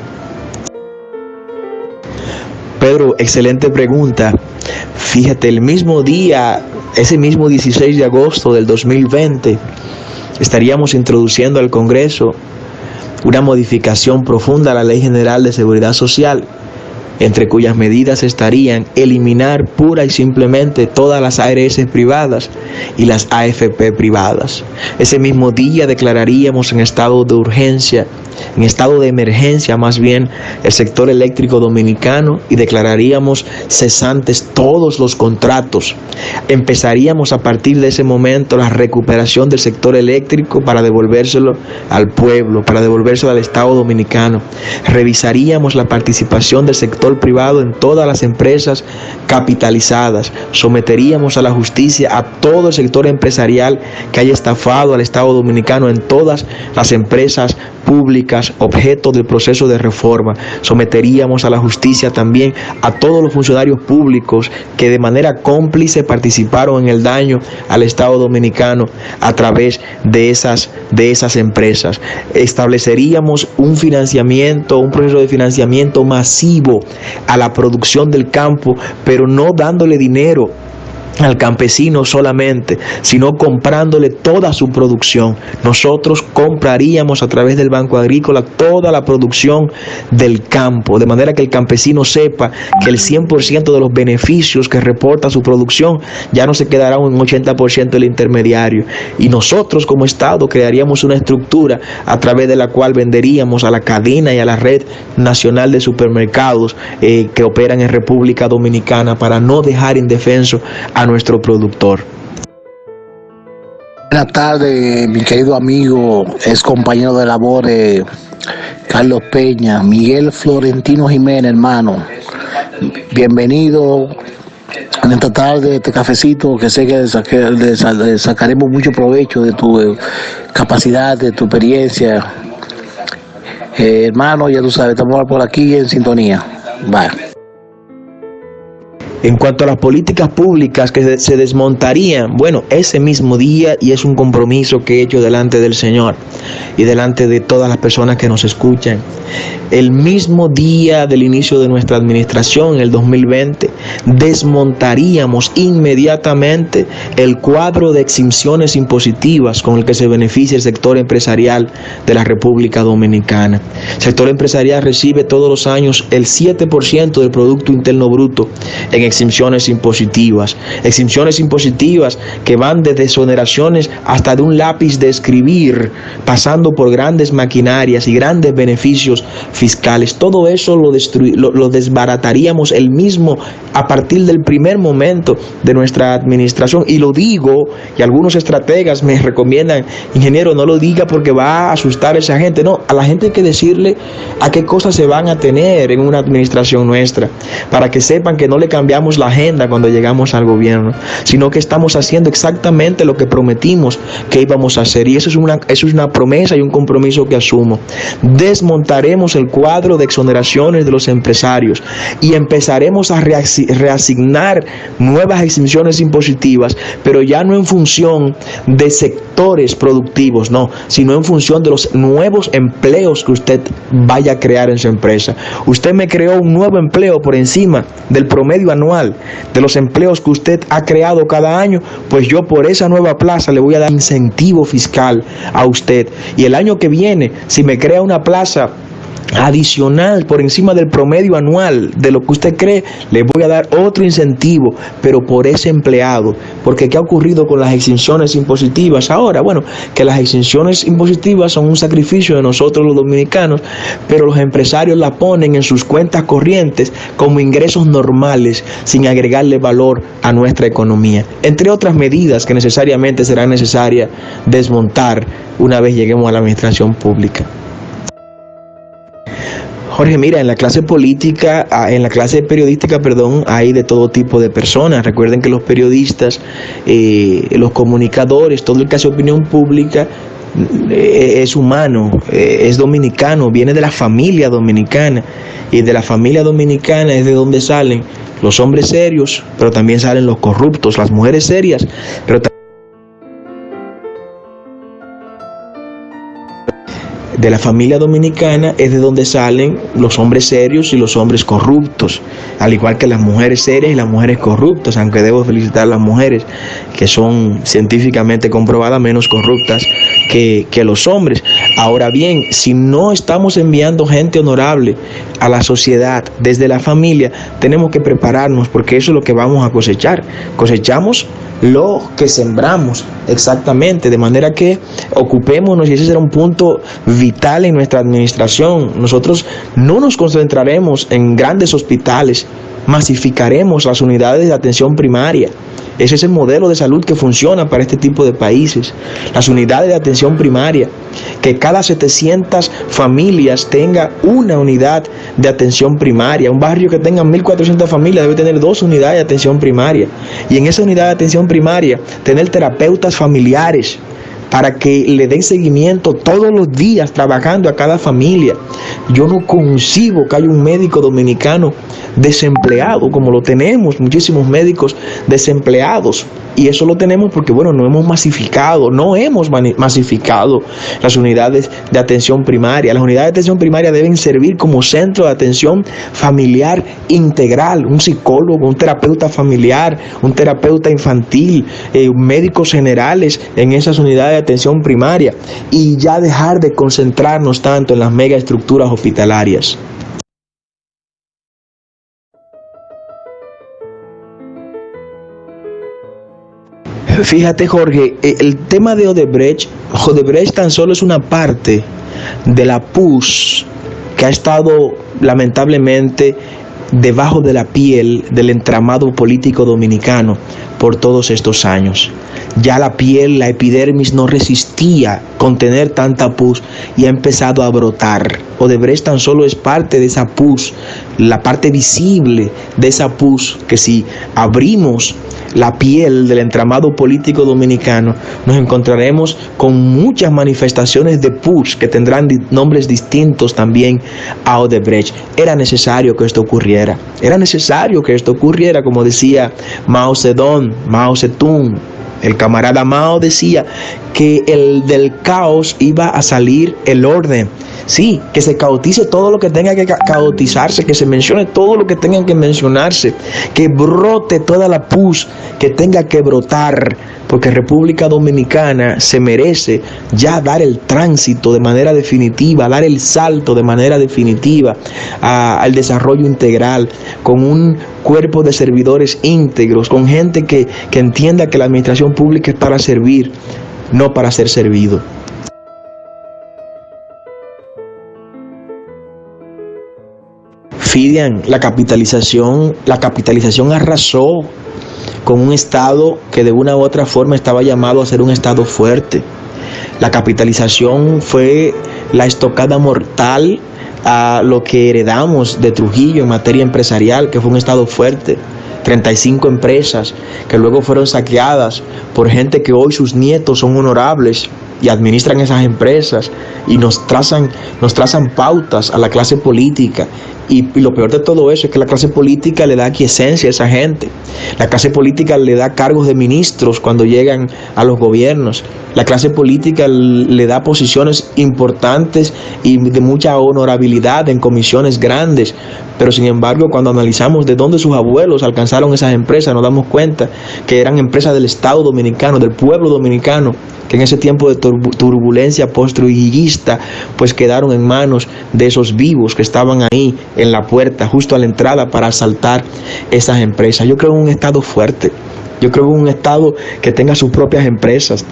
Pedro, excelente pregunta. Fíjate, el mismo día, ese mismo 16 de agosto del 2020, estaríamos introduciendo al Congreso una modificación profunda a la Ley General de Seguridad Social, entre cuyas medidas estarían eliminar pura y simplemente todas las ARS privadas y las AFP privadas. Ese mismo día declararíamos en estado de urgencia, en estado de emergencia más bien, el sector eléctrico dominicano, y declararíamos cesantes todos los contratos. Empezaríamos a partir de ese momento la recuperación del sector eléctrico para devolvérselo al pueblo, para devolvérselo al Estado dominicano. Revisaríamos la participación del sector privado en todas las empresas capitalizadas. Someteríamos a la justicia a todo el sector empresarial que haya estafado al Estado dominicano en todas las empresas públicas objeto del proceso de reforma. Someteríamos a la justicia también a todos los funcionarios públicos que de manera cómplice participaron en el daño al Estado dominicano a través de esas empresas. Estableceríamos un proceso de financiamiento masivo a la producción del campo, pero no dándole dinero al campesino solamente, sino comprándole toda su producción. Nosotros compraríamos a través del Banco Agrícola toda la producción del campo, de manera que el campesino sepa que el 100% de los beneficios que reporta su producción ya no se quedará un 80% del intermediario. Y nosotros como Estado crearíamos una estructura a través de la cual venderíamos a la cadena y a la red nacional de supermercados que operan en República Dominicana, para no dejar indefenso a nuestro productor. Buenas tardes, mi querido amigo, ex compañero de labores, Carlos Peña, Miguel Florentino Jiménez, hermano. Bienvenido en esta tarde, este cafecito, que sé que le sacaremos mucho provecho de tu capacidad, de tu experiencia. Hermano, ya tú sabes, estamos por aquí en sintonía. Bye. En cuanto a las políticas públicas que se desmontarían, bueno, ese mismo día, y es un compromiso que he hecho delante del Señor y delante de todas las personas que nos escuchan, el mismo día del inicio de nuestra administración, en el 2020, desmontaríamos inmediatamente el cuadro de exenciones impositivas con el que se beneficia el sector empresarial de la República Dominicana. El sector empresarial recibe todos los años el 7% del Producto Interno Bruto en exenciones impositivas que van desde exoneraciones hasta de un lápiz de escribir, pasando por grandes maquinarias y grandes beneficios fiscales. Todo eso lo desbarataríamos a partir del primer momento de nuestra administración. Y lo digo, y algunos estrategas me recomiendan, ingeniero, no lo diga porque va a asustar a esa gente. No, a la gente hay que decirle a qué cosas se van a tener en una administración nuestra, para que sepan que no le cambiamos la agenda cuando llegamos al gobierno, sino que estamos haciendo exactamente lo que prometimos que íbamos a hacer. Y eso es una promesa y un compromiso que asumo. Desmontaremos el cuadro de exoneraciones de los empresarios y empezaremos a reasignar nuevas exenciones impositivas, pero ya no en función de sectores productivos, no, sino en función de los nuevos empleos que usted vaya a crear en su empresa. Usted me creó un nuevo empleo por encima del promedio anual de los empleos que usted ha creado cada año, pues yo por esa nueva plaza le voy a dar incentivo fiscal a usted. Y el año que viene, si me crea una plaza adicional por encima del promedio anual de lo que usted cree, le voy a dar otro incentivo, pero por ese empleado. Porque ¿qué ha ocurrido con las exenciones impositivas ahora? Bueno, que las exenciones impositivas son un sacrificio de nosotros los dominicanos, pero los empresarios la ponen en sus cuentas corrientes como ingresos normales, sin agregarle valor a nuestra economía, entre otras medidas que necesariamente serán necesarias desmontar una vez lleguemos a la administración pública. Jorge, mira, en la clase periodística, hay de todo tipo de personas. Recuerden que los periodistas, los comunicadores, todo el que hace opinión pública es humano, es dominicano, viene de la familia dominicana. Y de la familia dominicana es de donde salen los hombres serios, pero también salen los corruptos, las mujeres serias, pero de la familia dominicana es de donde salen los hombres serios y los hombres corruptos, al igual que las mujeres serias y las mujeres corruptas, aunque debo felicitar a las mujeres que son científicamente comprobadas menos corruptas que los hombres. Ahora bien, si no estamos enviando gente honorable a la sociedad desde la familia, tenemos que prepararnos, porque eso es lo que vamos a cosechar. Cosechamos lo que sembramos, exactamente, de manera que ocupémonos, y ese será un punto vital en nuestra administración. Nosotros no nos concentraremos en grandes hospitales, masificaremos las unidades de atención primaria. Ese es el modelo de salud que funciona para este tipo de países. Las unidades de atención primaria, que cada 700 familias tenga una unidad de atención primaria. Un barrio que tenga 1.400 familias debe tener 2 unidades de atención primaria. Y en esa unidad de atención primaria, tener terapeutas familiares para que le den seguimiento todos los días trabajando a cada familia. Yo no concibo que haya un médico dominicano desempleado, como lo tenemos, muchísimos médicos desempleados. Y eso lo tenemos porque, no hemos masificado las unidades de atención primaria. Las unidades de atención primaria deben servir como centro de atención familiar integral, un psicólogo, un terapeuta familiar, un terapeuta infantil, médicos generales en esas unidades de atención primaria, y ya dejar de concentrarnos tanto en las megaestructuras hospitalarias. Fíjate, Jorge, el tema de Odebrecht tan solo es una parte de la pus que ha estado lamentablemente debajo de la piel del entramado político dominicano por todos estos años. Ya la piel, la epidermis no resistía contener tanta pus y ha empezado a brotar. Odebrecht tan solo es parte de esa pus, la parte visible de esa pus, que si abrimos la piel del entramado político dominicano, nos encontraremos con muchas manifestaciones de pus que tendrán nombres distintos también a Odebrecht. Era necesario que esto ocurriera. Era necesario que esto ocurriera, como decía Mao Zedong, Mao Zedong. El camarada Mao decía que del caos iba a salir el orden. Sí, que se caotice todo lo que tenga que caotizarse, que se mencione todo lo que tenga que mencionarse, que brote toda la pus que tenga que brotar, porque República Dominicana se merece ya dar el tránsito de manera definitiva, dar el salto de manera definitiva al desarrollo integral, con un cuerpo de servidores íntegros, con gente que entienda que la administración pública es para servir, no para ser servido. Fidian, la capitalización arrasó con un Estado que de una u otra forma estaba llamado a ser un Estado fuerte. La capitalización fue la estocada mortal a lo que heredamos de Trujillo en materia empresarial, que fue un Estado fuerte. 35 empresas que luego fueron saqueadas por gente que hoy sus nietos son honorables y administran esas empresas y nos trazan pautas a la clase política. Y lo peor de todo eso es que la clase política le da aquiescencia a esa gente. La clase política le da cargos de ministros cuando llegan a los gobiernos. La clase política le da posiciones importantes y de mucha honorabilidad en comisiones grandes. Pero sin embargo, cuando analizamos de dónde sus abuelos alcanzaron esas empresas, nos damos cuenta que eran empresas del Estado dominicano, del pueblo dominicano, que en ese tiempo de turbulencia post-trujillista, pues quedaron en manos de esos vivos que estaban ahí en la puerta, justo a la entrada, para asaltar esas empresas. Yo creo en un Estado fuerte, yo creo en un Estado que tenga sus propias empresas,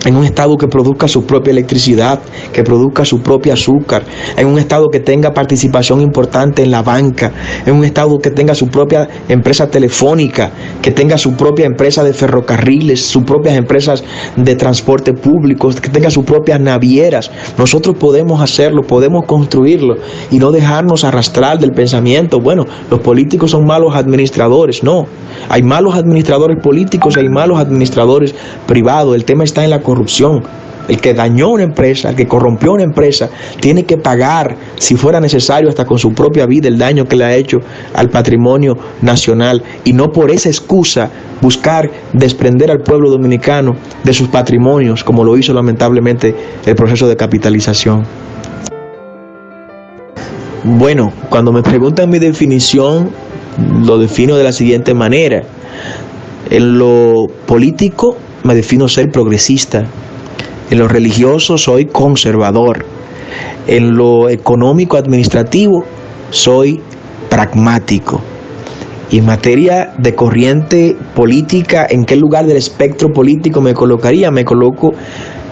en un Estado que produzca su propia electricidad, que produzca su propio azúcar, en un Estado que tenga participación importante en la banca, en un Estado que tenga su propia empresa telefónica, que tenga su propia empresa de ferrocarriles, sus propias empresas de transporte público, que tenga sus propias navieras. Nosotros podemos hacerlo, podemos construirlo y no dejarnos arrastrar del pensamiento, bueno, los políticos son malos administradores. No, hay malos administradores políticos, hay malos administradores privados. El tema está en la corrupción. El que dañó una empresa, el que corrompió una empresa, tiene que pagar, si fuera necesario, hasta con su propia vida, el daño que le ha hecho al patrimonio nacional, y no por esa excusa buscar desprender al pueblo dominicano de sus patrimonios, como lo hizo lamentablemente el proceso de capitalización. Bueno, cuando me preguntan mi definición, lo defino de la siguiente manera. En lo político me defino ser progresista. En lo religioso soy conservador. En lo económico administrativo soy pragmático. Y en materia de corriente política, ¿en qué lugar del espectro político me colocaría? Me coloco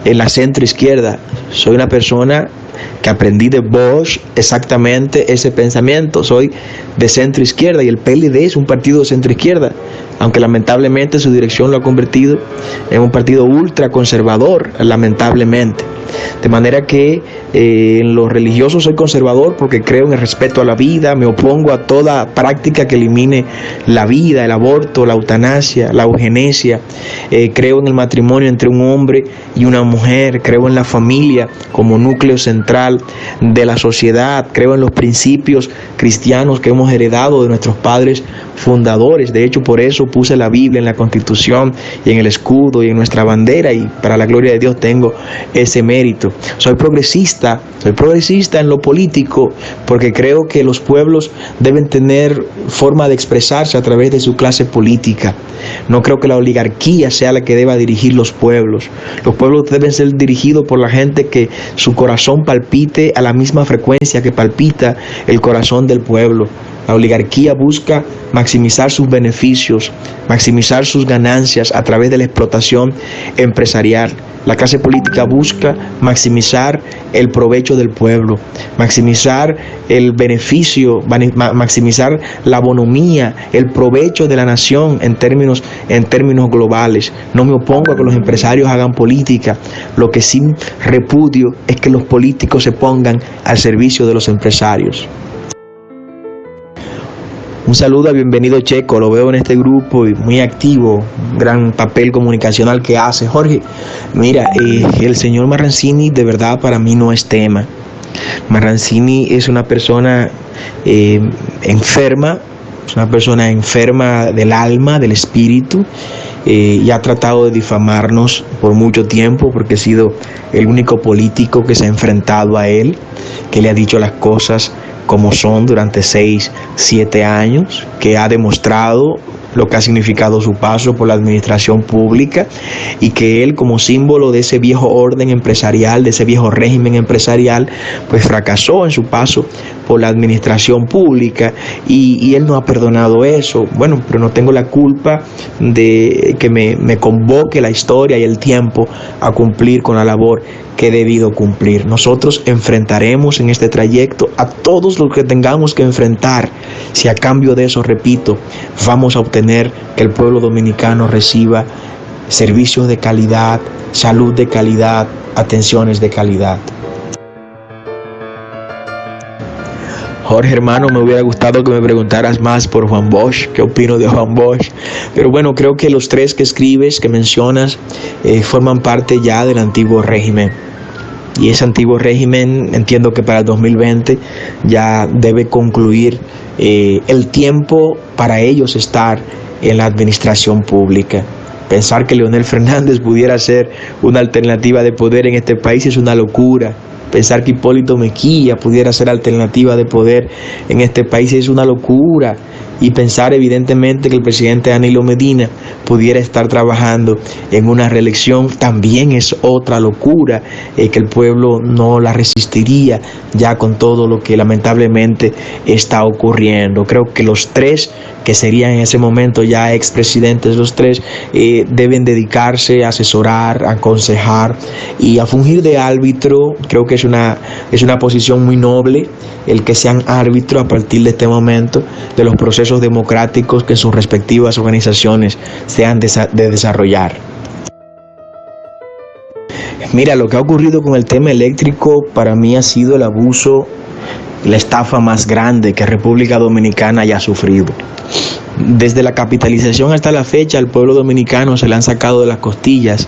en la centro izquierda. Soy una persona que aprendí de Bosch exactamente ese pensamiento. Soy de centro izquierda y el PLD es un partido de centro izquierda, aunque lamentablemente su dirección lo ha convertido en un partido ultraconservador, lamentablemente. De manera que en lo religioso soy conservador porque creo en el respeto a la vida, me opongo a toda práctica que elimine la vida, el aborto, la eutanasia, la eugenesia. Creo en el matrimonio entre un hombre y una mujer, creo en la familia como núcleo central de la sociedad, creo en los principios cristianos que hemos heredado de nuestros padres fundadores. De hecho, por eso puse la Biblia en la Constitución y en el escudo y en nuestra bandera, y para la gloria de Dios tengo ese mérito. Soy progresista en lo político porque creo que los pueblos deben tener forma de expresarse a través de su clase política. No creo que la oligarquía sea la que deba dirigir los pueblos. Los pueblos deben ser dirigidos por la gente que su corazón palpite a la misma frecuencia que palpita el corazón del pueblo. La oligarquía busca maximizar sus beneficios, maximizar sus ganancias a través de la explotación empresarial. La clase política busca maximizar el provecho del pueblo, maximizar el beneficio, maximizar la bonomía, el provecho de la nación en términos globales. No me opongo a que los empresarios hagan política, lo que sí repudio es que los políticos se pongan al servicio de los empresarios. Un saludo, bienvenido Checo, lo veo en este grupo y muy activo, gran papel comunicacional que hace. Jorge, mira, el señor Marrancini de verdad para mí no es tema. Marrancini es una persona enferma, es una persona enferma del alma, del espíritu, y ha tratado de difamarnos por mucho tiempo porque ha sido el único político que se ha enfrentado a él, que le ha dicho las cosas como son durante 6, 7 años, que ha demostrado lo que ha significado su paso por la administración pública y que él, como símbolo de ese viejo orden empresarial, de ese viejo régimen empresarial, pues fracasó en su paso por la administración pública y él no ha perdonado eso. Bueno, pero no tengo la culpa de que me convoque la historia y el tiempo a cumplir con la labor que he debido cumplir. Nosotros enfrentaremos en este trayecto a todos los que tengamos que enfrentar, si a cambio de eso, repito, vamos a obtener que el pueblo dominicano reciba servicios de calidad, salud de calidad, atenciones de calidad. Jorge, hermano, me hubiera gustado que me preguntaras más por Juan Bosch, qué opino de Juan Bosch, pero bueno, creo que los tres que escribes, que mencionas, forman parte ya del antiguo régimen. Y ese antiguo régimen, entiendo que para el 2020 ya debe concluir el tiempo para ellos estar en la administración pública. Pensar que Leonel Fernández pudiera ser una alternativa de poder en este país es una locura. Pensar que Hipólito Mejía pudiera ser alternativa de poder en este país es una locura. Y pensar evidentemente que el presidente Danilo Medina pudiera estar trabajando en una reelección también es otra locura, que el pueblo no la resistiría ya con todo lo que lamentablemente está ocurriendo. Creo que los tres que serían en ese momento ya expresidentes, los tres deben dedicarse a asesorar, a aconsejar y a fungir de árbitro. Creo que es una posición muy noble el que sean árbitros a partir de este momento de los procesos democráticos que sus respectivas organizaciones se han de desarrollar. Mira, lo que ha ocurrido con el tema eléctrico para mí ha sido el abuso, la estafa más grande que República Dominicana haya sufrido. Desde la capitalización hasta la fecha, al pueblo dominicano se le han sacado de las costillas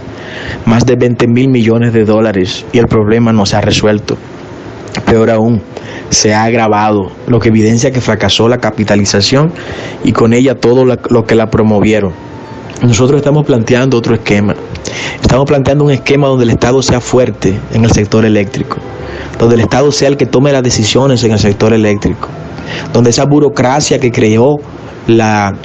más de 20,000 millones de dólares y el problema no se ha resuelto. Peor aún, se ha agravado, lo que evidencia que fracasó la capitalización y con ella todo lo que la promovieron. Nosotros estamos planteando otro esquema. Estamos planteando un esquema donde el Estado sea fuerte en el sector eléctrico, donde el Estado sea el que tome las decisiones en el sector eléctrico, donde esa burocracia que creó la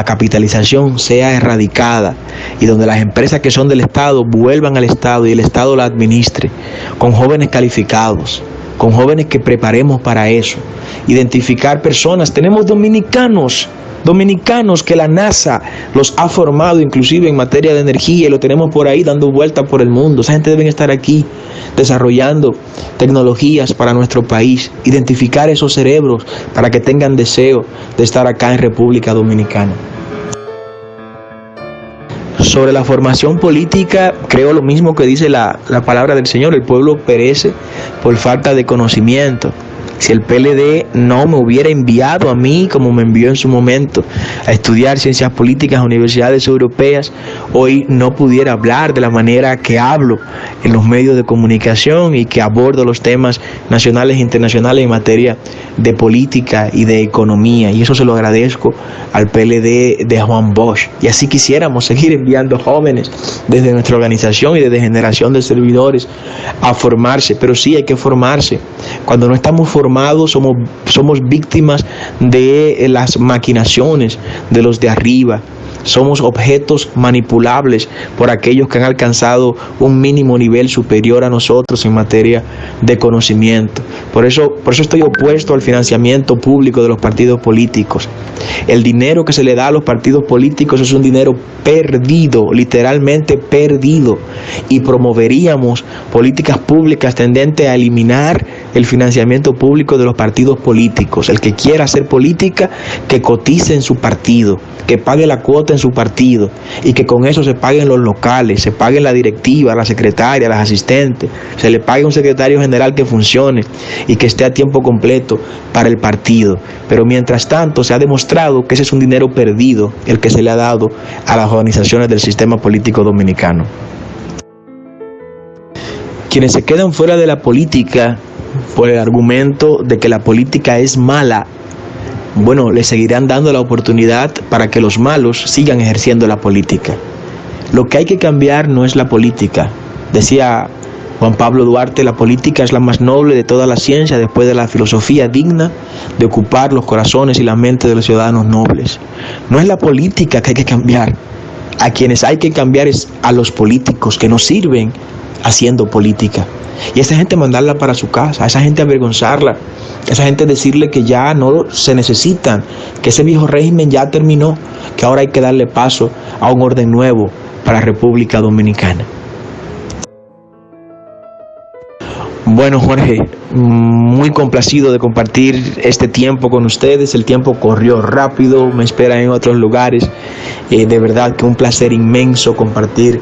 capitalización sea erradicada y donde las empresas que son del Estado vuelvan al Estado y el Estado la administre con jóvenes calificados, con jóvenes que preparemos para eso, identificar personas. Tenemos dominicanos que la NASA los ha formado inclusive en materia de energía y lo tenemos por ahí dando vueltas por el mundo. Esa gente debe estar aquí desarrollando tecnologías para nuestro país, identificar esos cerebros para que tengan deseo de estar acá en República Dominicana. Sobre la formación política, creo lo mismo que dice la palabra del Señor: el pueblo perece por falta de conocimiento. Si el PLD no me hubiera enviado a mí, como me envió en su momento, a estudiar ciencias políticas a universidades europeas, hoy no pudiera hablar de la manera que hablo en los medios de comunicación y que abordo los temas nacionales e internacionales en materia de política y de economía. Y eso se lo agradezco al PLD de Juan Bosch. Y así quisiéramos seguir enviando jóvenes desde nuestra organización y desde generación de servidores a formarse. Pero sí hay que formarse. Cuando no estamos formados, formados, somos víctimas de las maquinaciones de los de arriba. Somos objetos manipulables por aquellos que han alcanzado un mínimo nivel superior a nosotros en materia de conocimiento. Por eso estoy opuesto al financiamiento público de los partidos políticos. El dinero que se le da a los partidos políticos es un dinero perdido, literalmente perdido, y promoveríamos políticas públicas tendentes a eliminar el financiamiento público de los partidos políticos. El que quiera hacer política, que cotice en su partido, que pague la cuota en su partido y que con eso se paguen los locales, se paguen la directiva, la secretaria, las asistentes, se le pague un secretario general que funcione y que esté a tiempo completo para el partido. Pero mientras tanto se ha demostrado que ese es un dinero perdido el que se le ha dado a las organizaciones del sistema político dominicano. Quienes se quedan fuera de la política por el argumento de que la política es mala, bueno, le seguirán dando la oportunidad para que los malos sigan ejerciendo la política. Lo que hay que cambiar no es la política. Decía Juan Pablo Duarte, la política es la más noble de toda la ciencia después de la filosofía digna de ocupar los corazones y la mente de los ciudadanos nobles. No es la política que hay que cambiar. A quienes hay que cambiar es a los políticos que no sirven haciendo política. Y a esa gente mandarla para su casa, a esa gente avergonzarla, a esa gente decirle que ya no se necesitan, que ese viejo régimen ya terminó, que ahora hay que darle paso a un orden nuevo para la República Dominicana. Bueno, Jorge, muy complacido de compartir este tiempo con ustedes. El tiempo corrió rápido, me esperan en otros lugares. De verdad que un placer inmenso compartir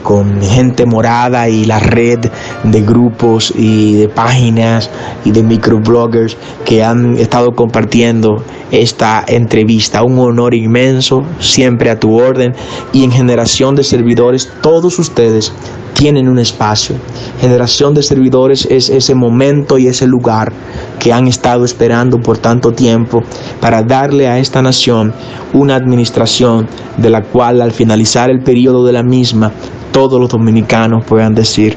con gente morada y la red de grupos y de páginas y de microbloggers que han estado compartiendo esta entrevista. Un honor inmenso, siempre a tu orden, y en Generación de Servidores todos ustedes tienen un espacio. Generación de Servidores es ese momento y ese lugar que han estado esperando por tanto tiempo para darle a esta nación una administración de la cual al finalizar el periodo de la misma todos los dominicanos puedan decir: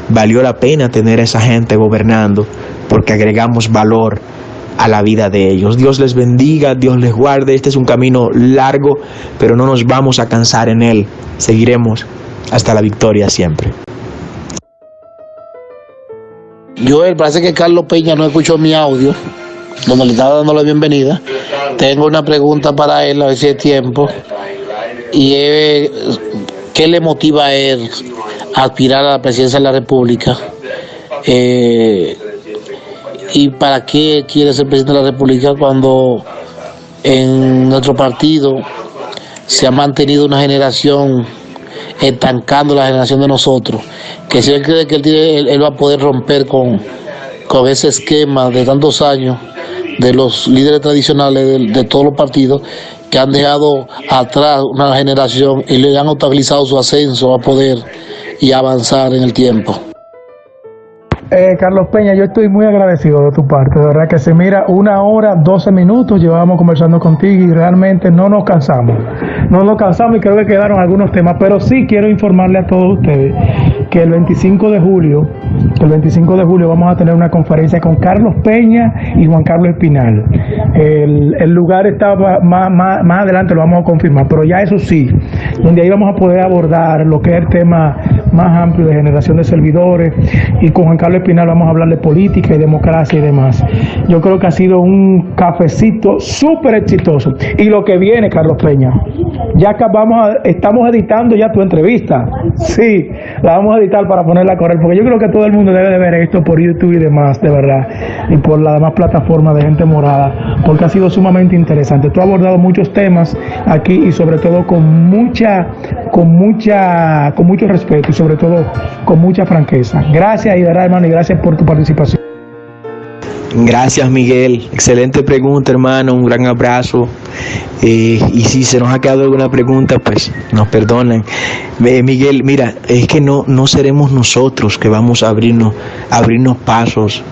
valió la pena tener a esa gente gobernando porque agregamos valor a la vida de ellos. Dios les bendiga, Dios les guarde. Este es un camino largo, pero no nos vamos a cansar en él. Seguiremos hasta la victoria siempre. Joel, parece que Carlos Peña no escuchó mi audio, donde le estaba dando la bienvenida. Tengo una pregunta para él, a ver si hay tiempo. Y ¿qué le motiva a él a aspirar a la presidencia de la República? ¿Y para qué quiere ser presidente de la República cuando en nuestro partido se ha mantenido una generación estancando la generación de nosotros? Que si él cree que él va a poder romper con ese esquema de tantos años de los líderes tradicionales de todos los partidos que han dejado atrás una generación y le han obstaculizado su ascenso a poder y avanzar en el tiempo. Carlos Peña, yo estoy muy agradecido de tu parte, de verdad que se mira 1 hora, 12 minutos, llevábamos conversando contigo y realmente no nos cansamos y creo que quedaron algunos temas, pero sí quiero informarle a todos ustedes que el 25 de julio vamos a tener una conferencia con Carlos Peña y Juan Carlos Espinal. El lugar está más adelante, lo vamos a confirmar, pero ya eso sí, donde ahí vamos a poder abordar lo que es el tema más amplio de generación de servidores, y con Juan Carlos Espinal vamos a hablar de política y democracia y demás. Yo creo que ha sido un cafecito súper exitoso. Y lo que viene, Carlos Peña, ya estamos editando ya tu entrevista. Sí, la vamos a editar para ponerla a correr, porque yo creo que todo el mundo debe de ver esto por YouTube y demás, de verdad, y por las demás plataformas de gente morada, porque ha sido sumamente interesante. Tú has abordado muchos temas aquí y sobre todo con mucho respeto y sobre todo con mucha franqueza. Gracias, y de verdad, hermano, y gracias por tu participación. Gracias, Miguel. Excelente pregunta, hermano. Un gran abrazo. Y si se nos ha quedado alguna pregunta, pues nos perdonan. Miguel, mira, es que no seremos nosotros que vamos a abrirnos pasos,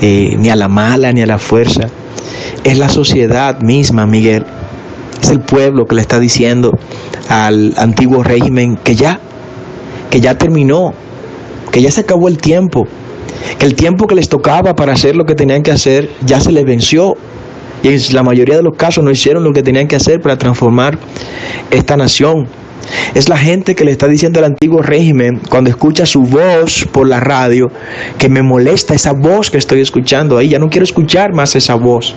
ni a la mala ni a la fuerza. Es la sociedad misma, Miguel. Es el pueblo que le está diciendo al antiguo régimen que ya terminó, que ya se acabó el tiempo, que el tiempo que les tocaba para hacer lo que tenían que hacer ya se les venció, y en la mayoría de los casos no hicieron lo que tenían que hacer para transformar esta nación. Es la gente que le está diciendo al antiguo régimen, cuando escucha su voz por la radio, que me molesta esa voz que estoy escuchando ahí, ya no quiero escuchar más esa voz.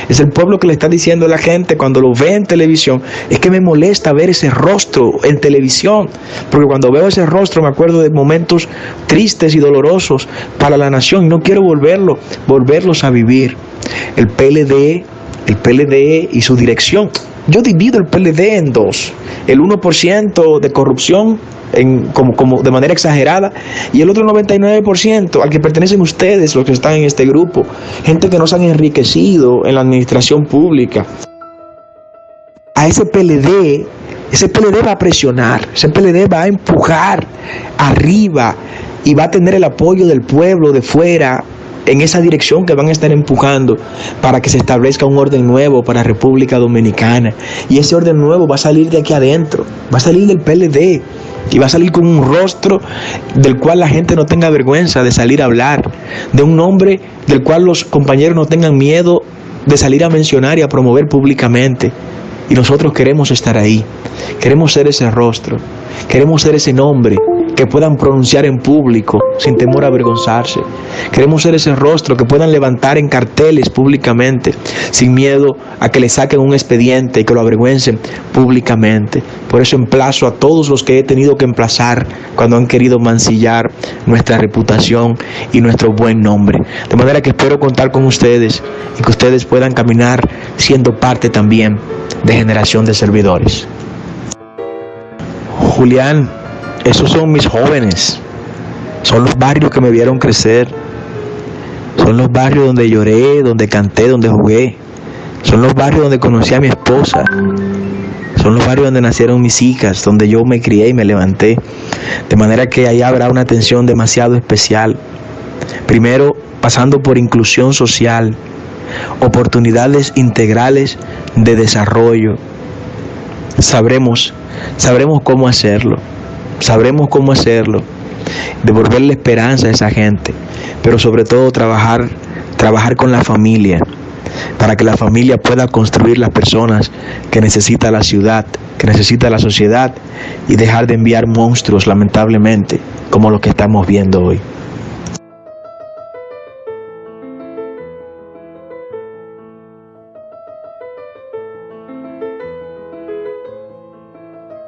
Es el pueblo que le está diciendo a la gente cuando lo ve en televisión, es que me molesta ver ese rostro en televisión, porque cuando veo ese rostro me acuerdo de momentos tristes y dolorosos para la nación y no quiero volverlos a vivir. El PLD y su dirección. Yo divido el PLD en dos: el 1% de corrupción como de manera exagerada, y el otro 99% al que pertenecen ustedes, los que están en este grupo, gente que no se han enriquecido en la administración pública. A ese PLD va a presionar, ese PLD va a empujar arriba y va a tener el apoyo del pueblo de fuera en esa dirección que van a estar empujando para que se establezca un orden nuevo para República Dominicana. Y ese orden nuevo va a salir de aquí adentro, va a salir del PLD y va a salir con un rostro del cual la gente no tenga vergüenza de salir a hablar, de un nombre del cual los compañeros no tengan miedo de salir a mencionar y a promover públicamente. Y nosotros queremos estar ahí, queremos ser ese rostro, queremos ser ese nombre que puedan pronunciar en público sin temor a avergonzarse. Queremos ser ese rostro que puedan levantar en carteles públicamente sin miedo a que le saquen un expediente y que lo avergüencen públicamente. Por eso emplazo a todos los que he tenido que emplazar cuando han querido mancillar nuestra reputación y nuestro buen nombre. De manera que espero contar con ustedes y que ustedes puedan caminar siendo parte también de Generación de Servidores. Julián, esos son mis jóvenes, son los barrios que me vieron crecer, son los barrios donde lloré, donde canté, donde jugué, son los barrios donde conocí a mi esposa, son los barrios donde nacieron mis hijas, donde yo me crié y me levanté, de manera que ahí habrá una atención demasiado especial. Primero, pasando por inclusión social, oportunidades integrales de desarrollo. Sabremos cómo hacerlo. Sabremos cómo hacerlo, devolverle esperanza a esa gente, pero sobre todo trabajar con la familia, para que la familia pueda construir las personas que necesita la ciudad, que necesita la sociedad, y dejar de enviar monstruos, lamentablemente, como los que estamos viendo hoy.